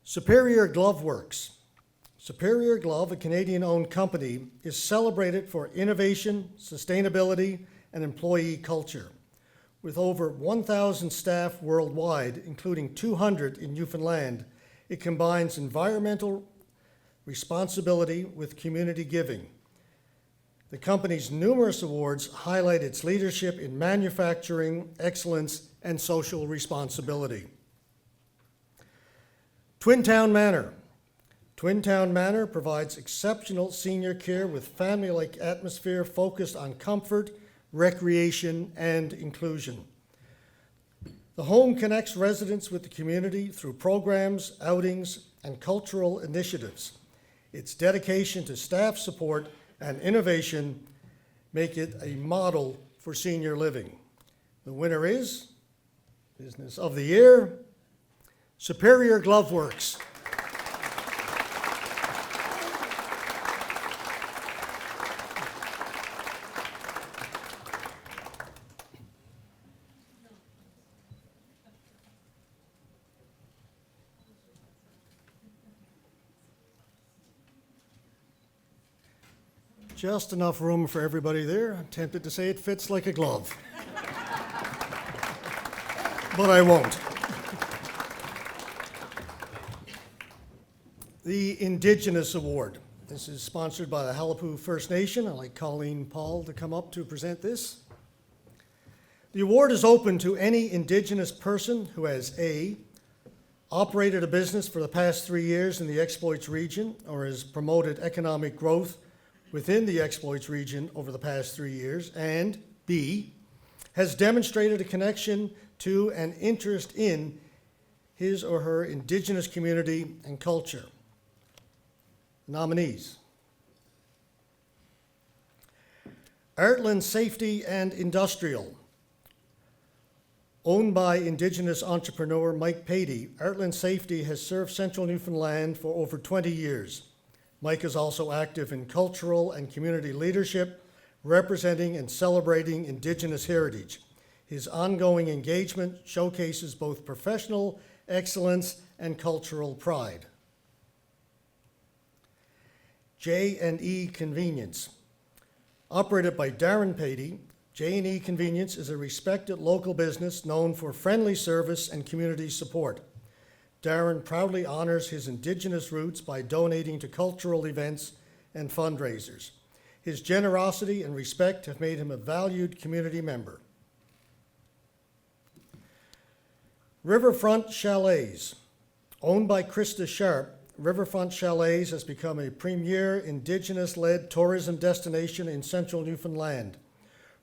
Superior Glove Works. Superior Glove, a Canadian-owned company, is celebrated for innovation, sustainability, and employee culture. With over 1,000 staff worldwide, including 200 in Newfoundland, it combines environmental responsibility with community giving. The company's numerous awards highlight its leadership in manufacturing excellence and social responsibility. Twin Town Manor. Twin Town Manor provides exceptional senior care with family-like atmosphere focused on comfort, recreation, and inclusion. The home connects residents with the community through programs, outings, and cultural initiatives. Its dedication to staff support and innovation make it a model for senior living. The winner is Business of the Year, Superior Glove Works. Just enough room for everybody there. I'm tempted to say it fits like a glove. But I won't. The Indigenous Award. This is sponsored by the Halapu First Nation. I'd like Colleen Paul to come up to present this. The award is open to any Indigenous person who has A, operated a business for the past 3 years in the Exploits region or has promoted economic growth within the Exploits region over the past 3 years, and B, has demonstrated a connection to and interest in his or her Indigenous community and culture. Nominees. Artland Safety and Industrial. Owned by Indigenous entrepreneur Mike Patey, Artland Safety has served Central Newfoundland for over 20 years. Mike is also active in cultural and community leadership, representing and celebrating Indigenous heritage. His ongoing engagement showcases both professional excellence and cultural pride. J&E Convenience. Operated by Darren Patey, J&E Convenience is a respected local business known for friendly service and community support. Darren proudly honors his Indigenous roots by donating to cultural events and fundraisers. His generosity and respect have made him a valued community member. Riverfront Chalets. Owned by Krista Sharp, Riverfront Chalets has become a premier Indigenous-led tourism destination in central Newfoundland.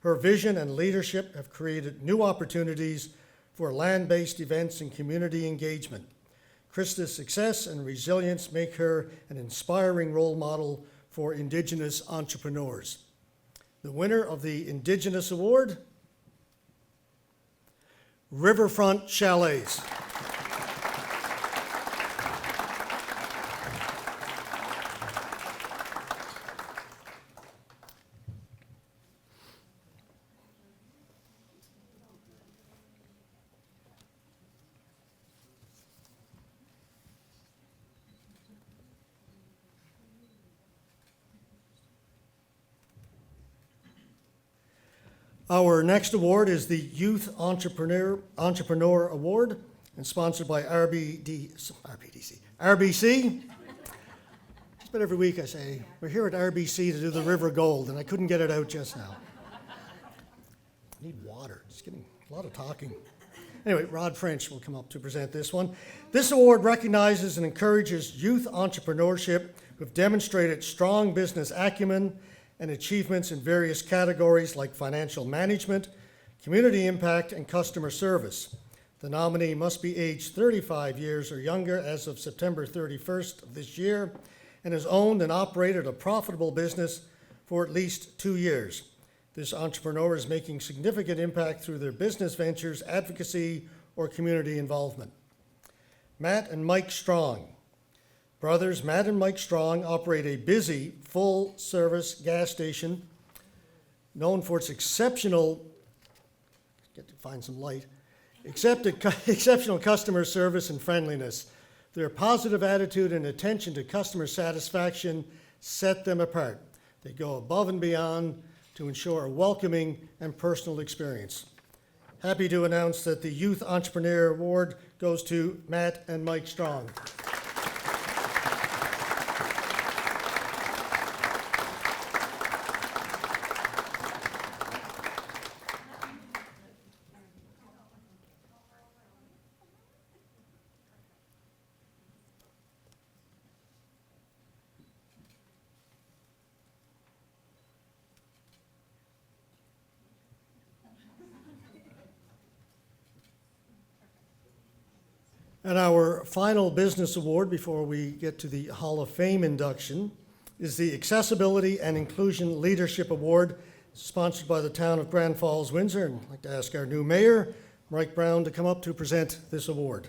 Her vision and leadership have created new opportunities for land-based events and community engagement. Krista's success and resilience make her an inspiring role model for Indigenous entrepreneurs. The winner of the Indigenous Award, Riverfront Chalets. Our next award is the Youth Entrepreneur Award, and sponsored by RBC. Just about every week I say, we're here at RBC to do the River Gold, and I couldn't get it out just now. I need water, just getting a lot of talking. Anyway, Rod French will come up to present this one. This award recognizes and encourages youth entrepreneurship who have demonstrated strong business acumen and achievements in various categories like financial management, community impact, and customer service. The nominee must be aged 35 years or younger as of September 31st of this year and has owned and operated a profitable business for at least 2 years. This entrepreneur is making significant impact through their business ventures, advocacy, or community involvement. Matt and Mike Strong. Brothers Matt and Mike Strong operate a busy, full-service gas station known for its exceptional customer service and friendliness. Their positive attitude and attention to customer satisfaction set them apart. They go above and beyond to ensure a welcoming and personal experience. Happy to announce that the Youth Entrepreneur Award goes to Matt and Mike Strong. And our final business award before we get to the Hall of Fame induction is the Accessibility and Inclusion Leadership Award, sponsored by the town of Grand Falls, Windsor. And I'd like to ask our new mayor, Mike Brown, to come up to present this award.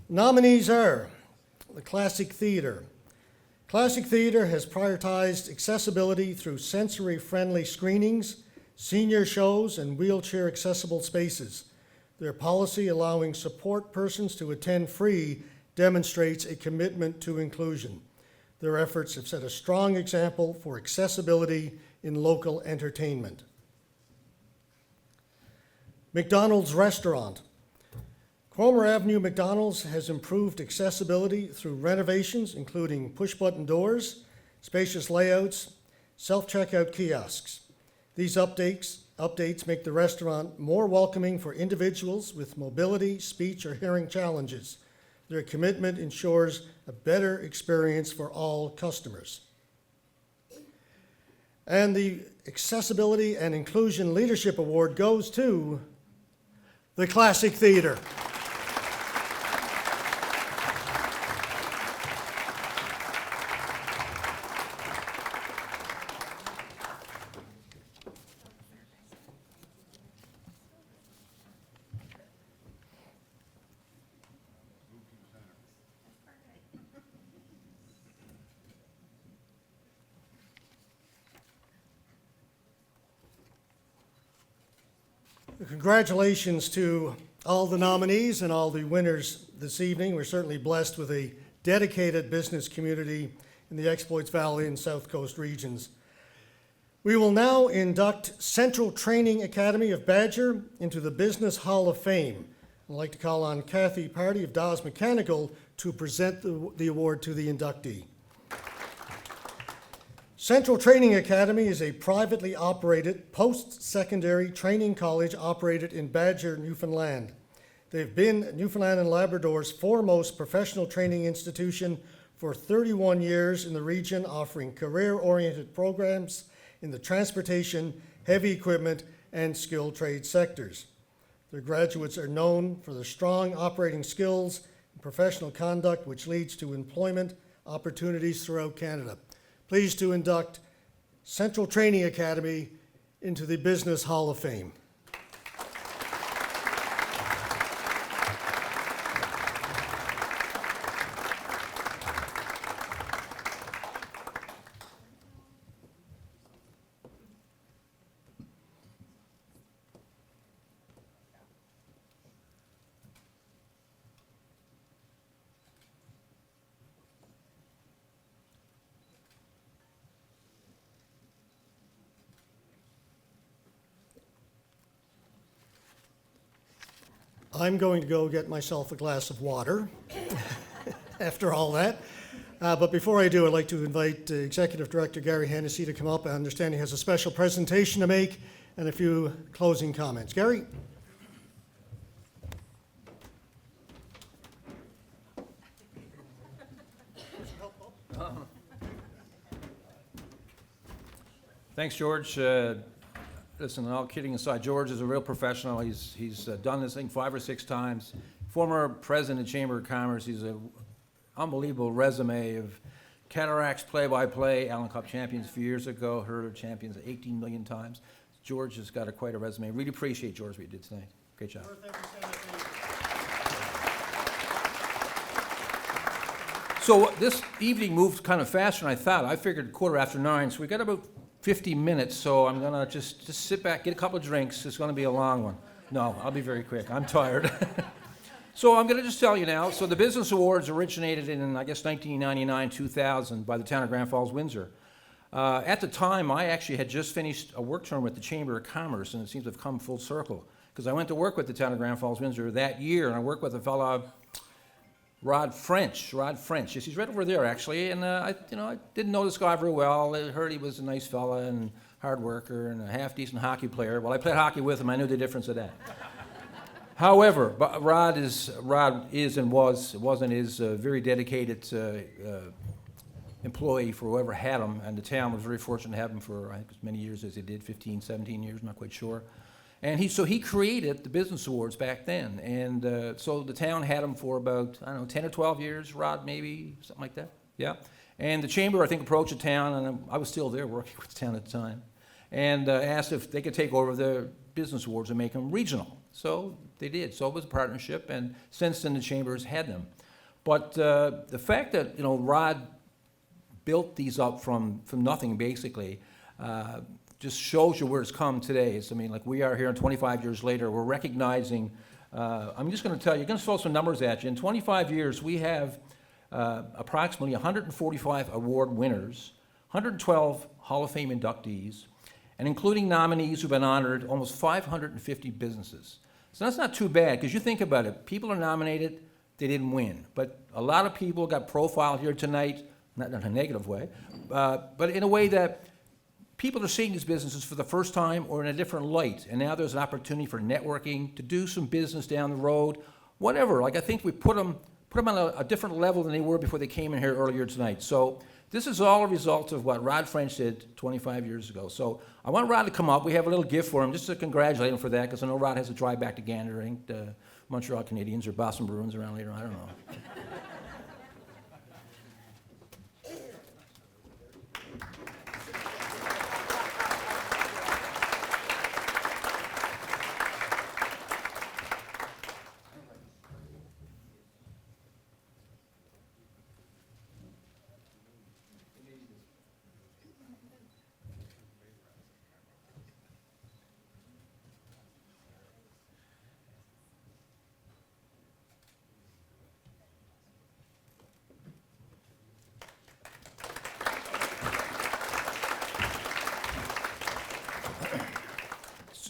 Nominees are the Classic Theater. Classic Theater has prioritized accessibility through sensory-friendly screenings, senior shows, and wheelchair-accessible spaces. Their policy allowing support persons to attend free demonstrates a commitment to inclusion. Their efforts have set a strong example for accessibility in local entertainment. McDonald's Restaurant. Cromer Avenue McDonald's has improved accessibility through renovations, including push-button doors, spacious layouts, self-checkout kiosks. These updates make the restaurant more welcoming for individuals with mobility, speech, or hearing challenges. Their commitment ensures a better experience for all customers. And the Accessibility and Inclusion Leadership Award goes to the Classic Theater. Congratulations to all the nominees and all the winners this evening. We're certainly blessed with a dedicated business community in the Exploits Valley and South Coast regions. We will now induct Central Training Academy of Badger into the Business Hall of Fame. I'd like to call on Kathy Party of Dawes Mechanical to present the award to the inductee. Central Training Academy is a privately operated post-secondary training college operated in Badger, Newfoundland. They've been Newfoundland and Labrador's foremost professional training institution for 31 years in the region, offering career-oriented programs in the transportation, heavy equipment, and skilled trade sectors. Their graduates are known for their strong operating skills and professional conduct, which leads to employment opportunities throughout Canada. Pleased to induct Central Training Academy into the Business Hall of Fame. I'm going to go get myself a glass of water after all that. But before I do, I'd like to invite Executive Director Gary Hennessy to come up. I understand he has a special presentation to make and a few closing comments. Gary? Thanks, George. Listen, all kidding aside, George is a real professional. He's done this thing 5 or 6 times. Former president of Chamber of Commerce. He's an unbelievable resume of cataracts, play-by-play, Allen Cup champions a few years ago, Hurdle champions 18 million times. George has got quite a resume. Really appreciate, George, what you did tonight. Great job. So this evening moved kind of faster than I thought. I figured 9:15, so we got about 50 minutes, so I'm gonna just sit back, get a couple of drinks. It's gonna be a long one. No, I'll be very quick. I'm tired. So I'm gonna just tell you now. So the Business Awards originated in, I guess, 1999, 2000 by the town of Grand Falls, Windsor. At the time, I actually had just finished a work term with the Chamber of Commerce, and it seems to have come full circle. Because I went to work with the town of Grand Falls, Windsor that year, and I worked with a fellow, Rod French. Yes, he's right over there, actually. And I didn't know this guy very well. I heard he was a nice fella and hard worker and a half-decent hockey player. Well, I played hockey with him. I knew the difference of that. However, Rod is and was a very dedicated employee for whoever had him, and the town was very fortunate to have him for, I think, as many years as he did, 15, 17 years, not quite sure. And he created the Business Awards back then. And so the town had him for about, 10 or 12 years, Rod, maybe, something like that. Yeah. And the Chamber, I think, approached the town, and I was still there working with the town at the time, and asked if they could take over the Business Awards and make them regional. So they did. So it was a partnership, and since then the Chamber's had them. But the fact that, Rod built these up from nothing, basically, just shows you where it's come today. We are here 25 years later, we're recognizing, I'm just going to tell you, going to throw some numbers at you. In 25 years, we have approximately 145 award winners, 112 Hall of Fame inductees, and including nominees who've been honored, almost 550 businesses. So that's not too bad, because you think about it, people are nominated, they didn't win. But a lot of people got profiled here tonight, not in a negative way, but in a way that people are seeing these businesses for the first time or in a different light, and now there's an opportunity for networking, to do some business down the road, whatever. I think we put them on a different level than they were before they came in here earlier tonight. So this is all a result of what Rod French did 25 years ago. So I want Rod to come up. We have a little gift for him, just to congratulate him for that, because I know Rod has to drive back to Gander, I think, the Montreal Canadiens or Boston Bruins around later, I don't know.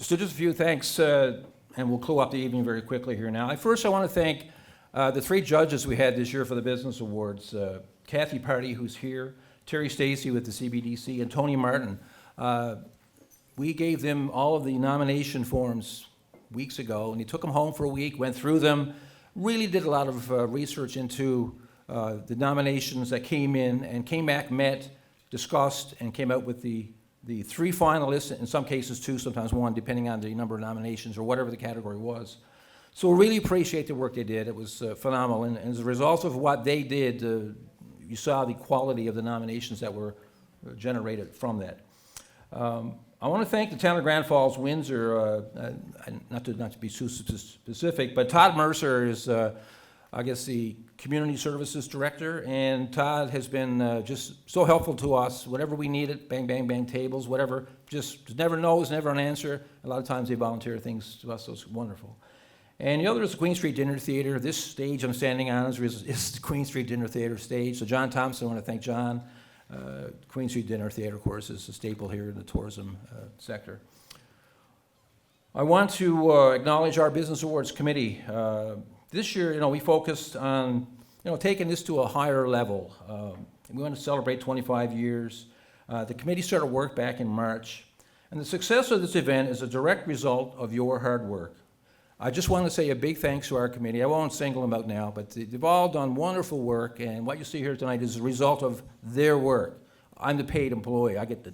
So just a few thanks, and we'll close up the evening very quickly here now. First, I want to thank the 3 judges we had this year for the Business Awards. Kathy Party, who's here, Terry Stacy with the CBDC, and Tony Martin. We gave them all of the nomination forms weeks ago, and he took them home for a week, went through them, really did a lot of research into the nominations that came in, and came back, met, discussed, and came out with the 3 finalists, in some cases 2, sometimes 1, depending on the number of nominations or whatever the category was. So we really appreciate the work they did. It was phenomenal, and as a result of what they did, you saw the quality of the nominations that were generated from that. I want to thank the town of Grand Falls, Windsor, not to be too specific, but Todd Mercer is, I guess, the Community Services Director, and Todd has been just so helpful to us. Whatever we needed, bang, bang, bang, tables, whatever, just never knows, never an answer. A lot of times they volunteer things to us, so it's wonderful. And the other is the Queen Street Dinner Theater. This stage I'm standing on is the Queen Street Dinner Theater stage. So John Thompson, I want to thank John. Queen Street Dinner Theater, of course, is a staple here in the tourism sector. I want to acknowledge our Business Awards Committee. This year, we focused on, taking this to a higher level. We want to celebrate 25 years. The committee started work back in March, and the success of this event is a direct result of your hard work. I just want to say a big thanks to our committee. I won't single them out now, but they've all done wonderful work, and what you see here tonight is a result of their work. I'm the paid employee. I get the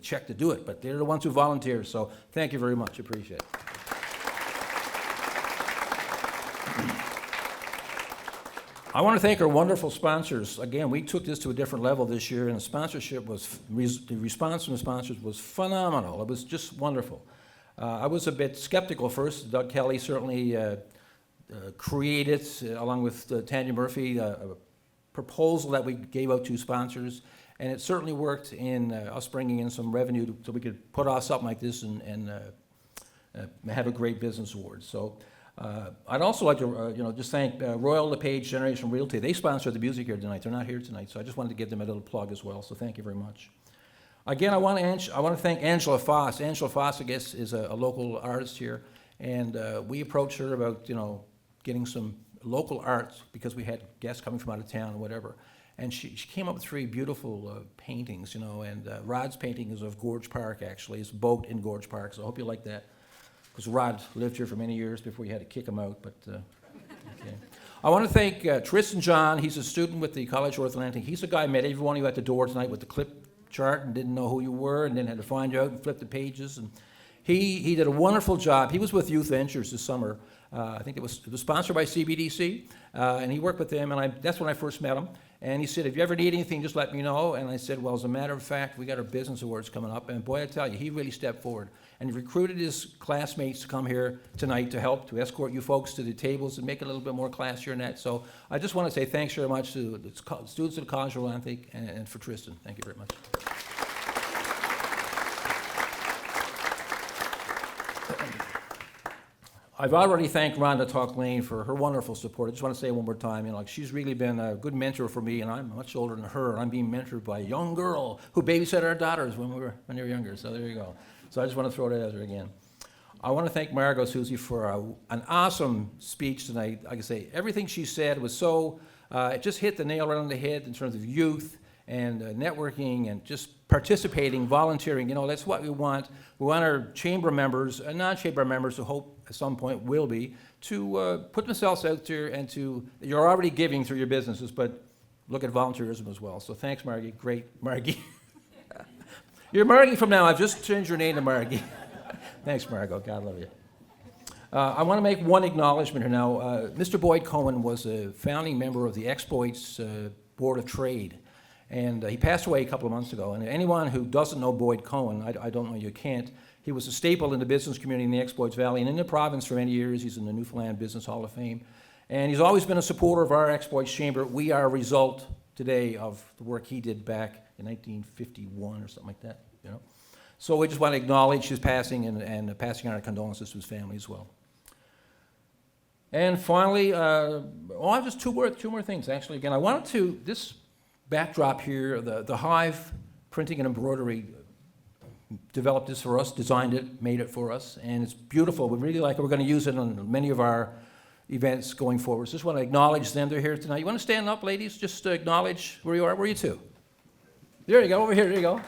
check to do it, but they're the ones who volunteer, so thank you very much. Appreciate it. I want to thank our wonderful sponsors. Again, we took this to a different level this year, and the sponsorship the response from the sponsors was phenomenal. It was just wonderful. I was a bit skeptical first. Doug Kelly certainly created, along with Tanya Murphy, a proposal that we gave out to sponsors, and it certainly worked in us bringing in some revenue so we could put off something like this and have a great business award. So I'd also like to just thank Royal LePage Generation Realty. They sponsored the music here tonight. They're not here tonight, so I just wanted to give them a little plug as well, so thank you very much. Again, I want to thank Angela Foss. Angela Foss, I guess, is a local artist here, and we approached her about, getting some local art because we had guests coming from out of town or whatever. And she came up with 3 beautiful paintings, and Rod's painting is of Gorge Park, actually. It's a boat in Gorge Park, so I hope you like that, because Rod lived here for many years before you had to kick him out, but okay. I want to thank Tristan John. He's a student with the College of North Atlantic. He's the guy I met everyone of you at the door tonight with the clip chart and didn't know who you were and then had to find you out and flip the pages. And he did a wonderful job. He was with Youth Ventures this summer. I think it was sponsored by CBDC, and he worked with them, and that's when I first met him. And he said, if you ever need anything, just let me know. And I said, well, as a matter of fact, we got our business awards coming up. And boy, I tell you, he really stepped forward. And he recruited his classmates to come here tonight to help, to escort you folks to the tables and make it a little bit more classier than that. So I just want to say thanks very much to the students of the College of Atlantic and for Tristan. Thank you very much. I've already thanked Rhonda Talk Lane for her wonderful support. I just want to say one more time, she's really been a good mentor for me, and I'm much older than her, and I'm being mentored by a young girl who babysat our daughters when they were younger. So there you go. So I just want to throw that out there again. I want to thank Margot Susie for an awesome speech tonight. Like I say, everything she said was so, it just hit the nail right on the head in terms of youth and networking and just participating, volunteering. That's what we want. We want our chamber members and non-chamber members who hope at some point will be, to put themselves out there and you're already giving through your businesses, but look at volunteerism as well. So thanks, Margie. Great, Margie. You're Margie from now. I've just changed your name to Margie. Thanks, Margot. God love you. I want to make one acknowledgement here now. Mr. Boyd Cohen was a founding member of the Exploits Board of Trade, and he passed away a couple of months ago. And anyone who doesn't know Boyd Cohen, I don't know, you can't. He was a staple in the business community in the Exploits Valley and in the province for many years. He's in the Newfoundland Business Hall of Fame. And he's always been a supporter of our Exploits Chamber. We are a result today of the work he did back in 1951 or something like that, So we just want to acknowledge his passing and passing on our condolences to his family as well. And finally, just two more things, actually. Again, I wanted this backdrop here, the Hive Printing and Embroidery developed this for us, designed it, made it for us, and it's beautiful. We really like it. We're going to use it on many of our events going forward. So just want to acknowledge them. They're here tonight. You want to stand up, ladies? Just to acknowledge where you are. Where are you two? There you go. Over here. There you go.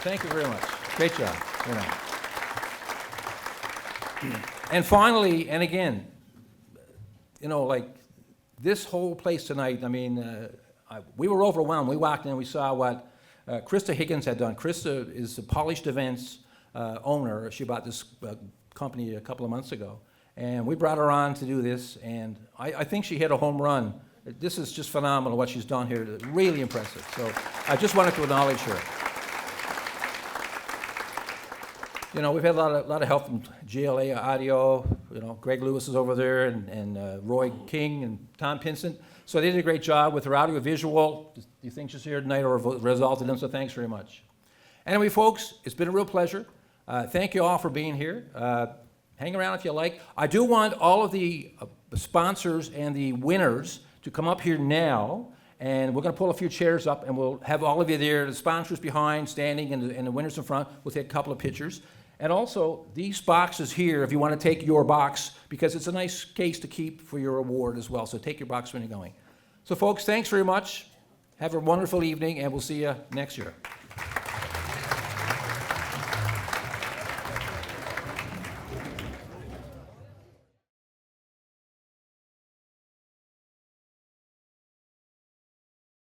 Thank you very much. Great job. Very nice. And finally, and again, you know, like this whole place tonight, I mean, we were overwhelmed. We walked in and we saw what Krista Higgins had done. Krista is the Polished Events owner. She bought this company a couple of months ago. And we brought her on to do this, and I think she hit a home run. This is just phenomenal what she's done here. Really impressive. So I just wanted to acknowledge her. You know, we've had a lot of help from GLA Audio. You know, Greg Lewis is over there, and Roy King and Tom Pinson. So they did a great job with her audio visual. Do you think she's here tonight or resulted in? So thanks very much. Anyway, folks, it's been a real pleasure. Thank you all for being here. Hang around if you like. I do want all of the sponsors and the winners to come up here now, and we're going to pull a few chairs up, and we'll have all of you there, the sponsors behind, standing, and the winners in front. We'll take a couple of pictures. And also, these boxes here, if you want to take your box, because it's a nice case to keep for your award as well. So take your box when you're going. So folks, thanks very much. Have a wonderful evening, and we'll see you next year.